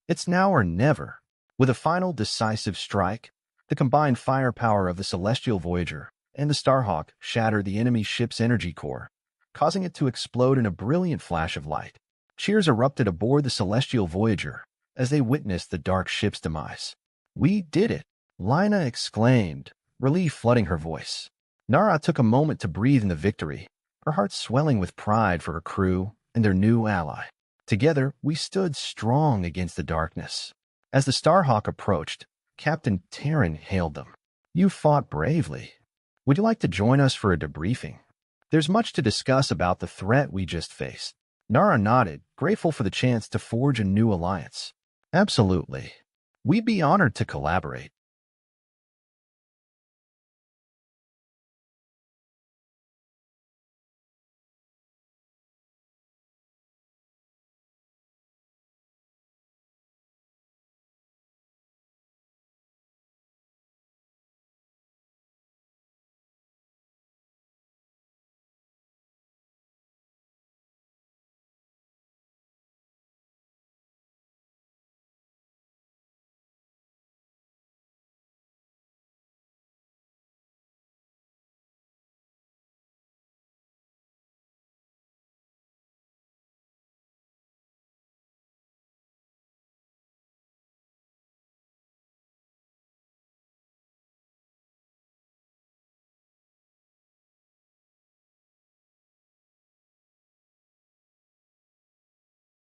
It's now or never. With a final decisive strike, the combined firepower of the Celestial Voyager and the Starhawk shattered the enemy ship's energy core, causing it to explode in a brilliant flash of light. Cheers erupted aboard the Celestial Voyager as they witnessed the dark ship's demise. We did it, Lina exclaimed, relief flooding her voice. Nara took a moment to breathe in the victory, her heart swelling with pride for her crew and their new ally. Together, we stood strong against the darkness. As the Starhawk approached, Captain Terran hailed them. You fought bravely. Would you like to join us for a debriefing? There's much to discuss about the threat we just faced. Nara nodded, grateful for the chance to forge a new alliance. Absolutely. We'd be honored to collaborate.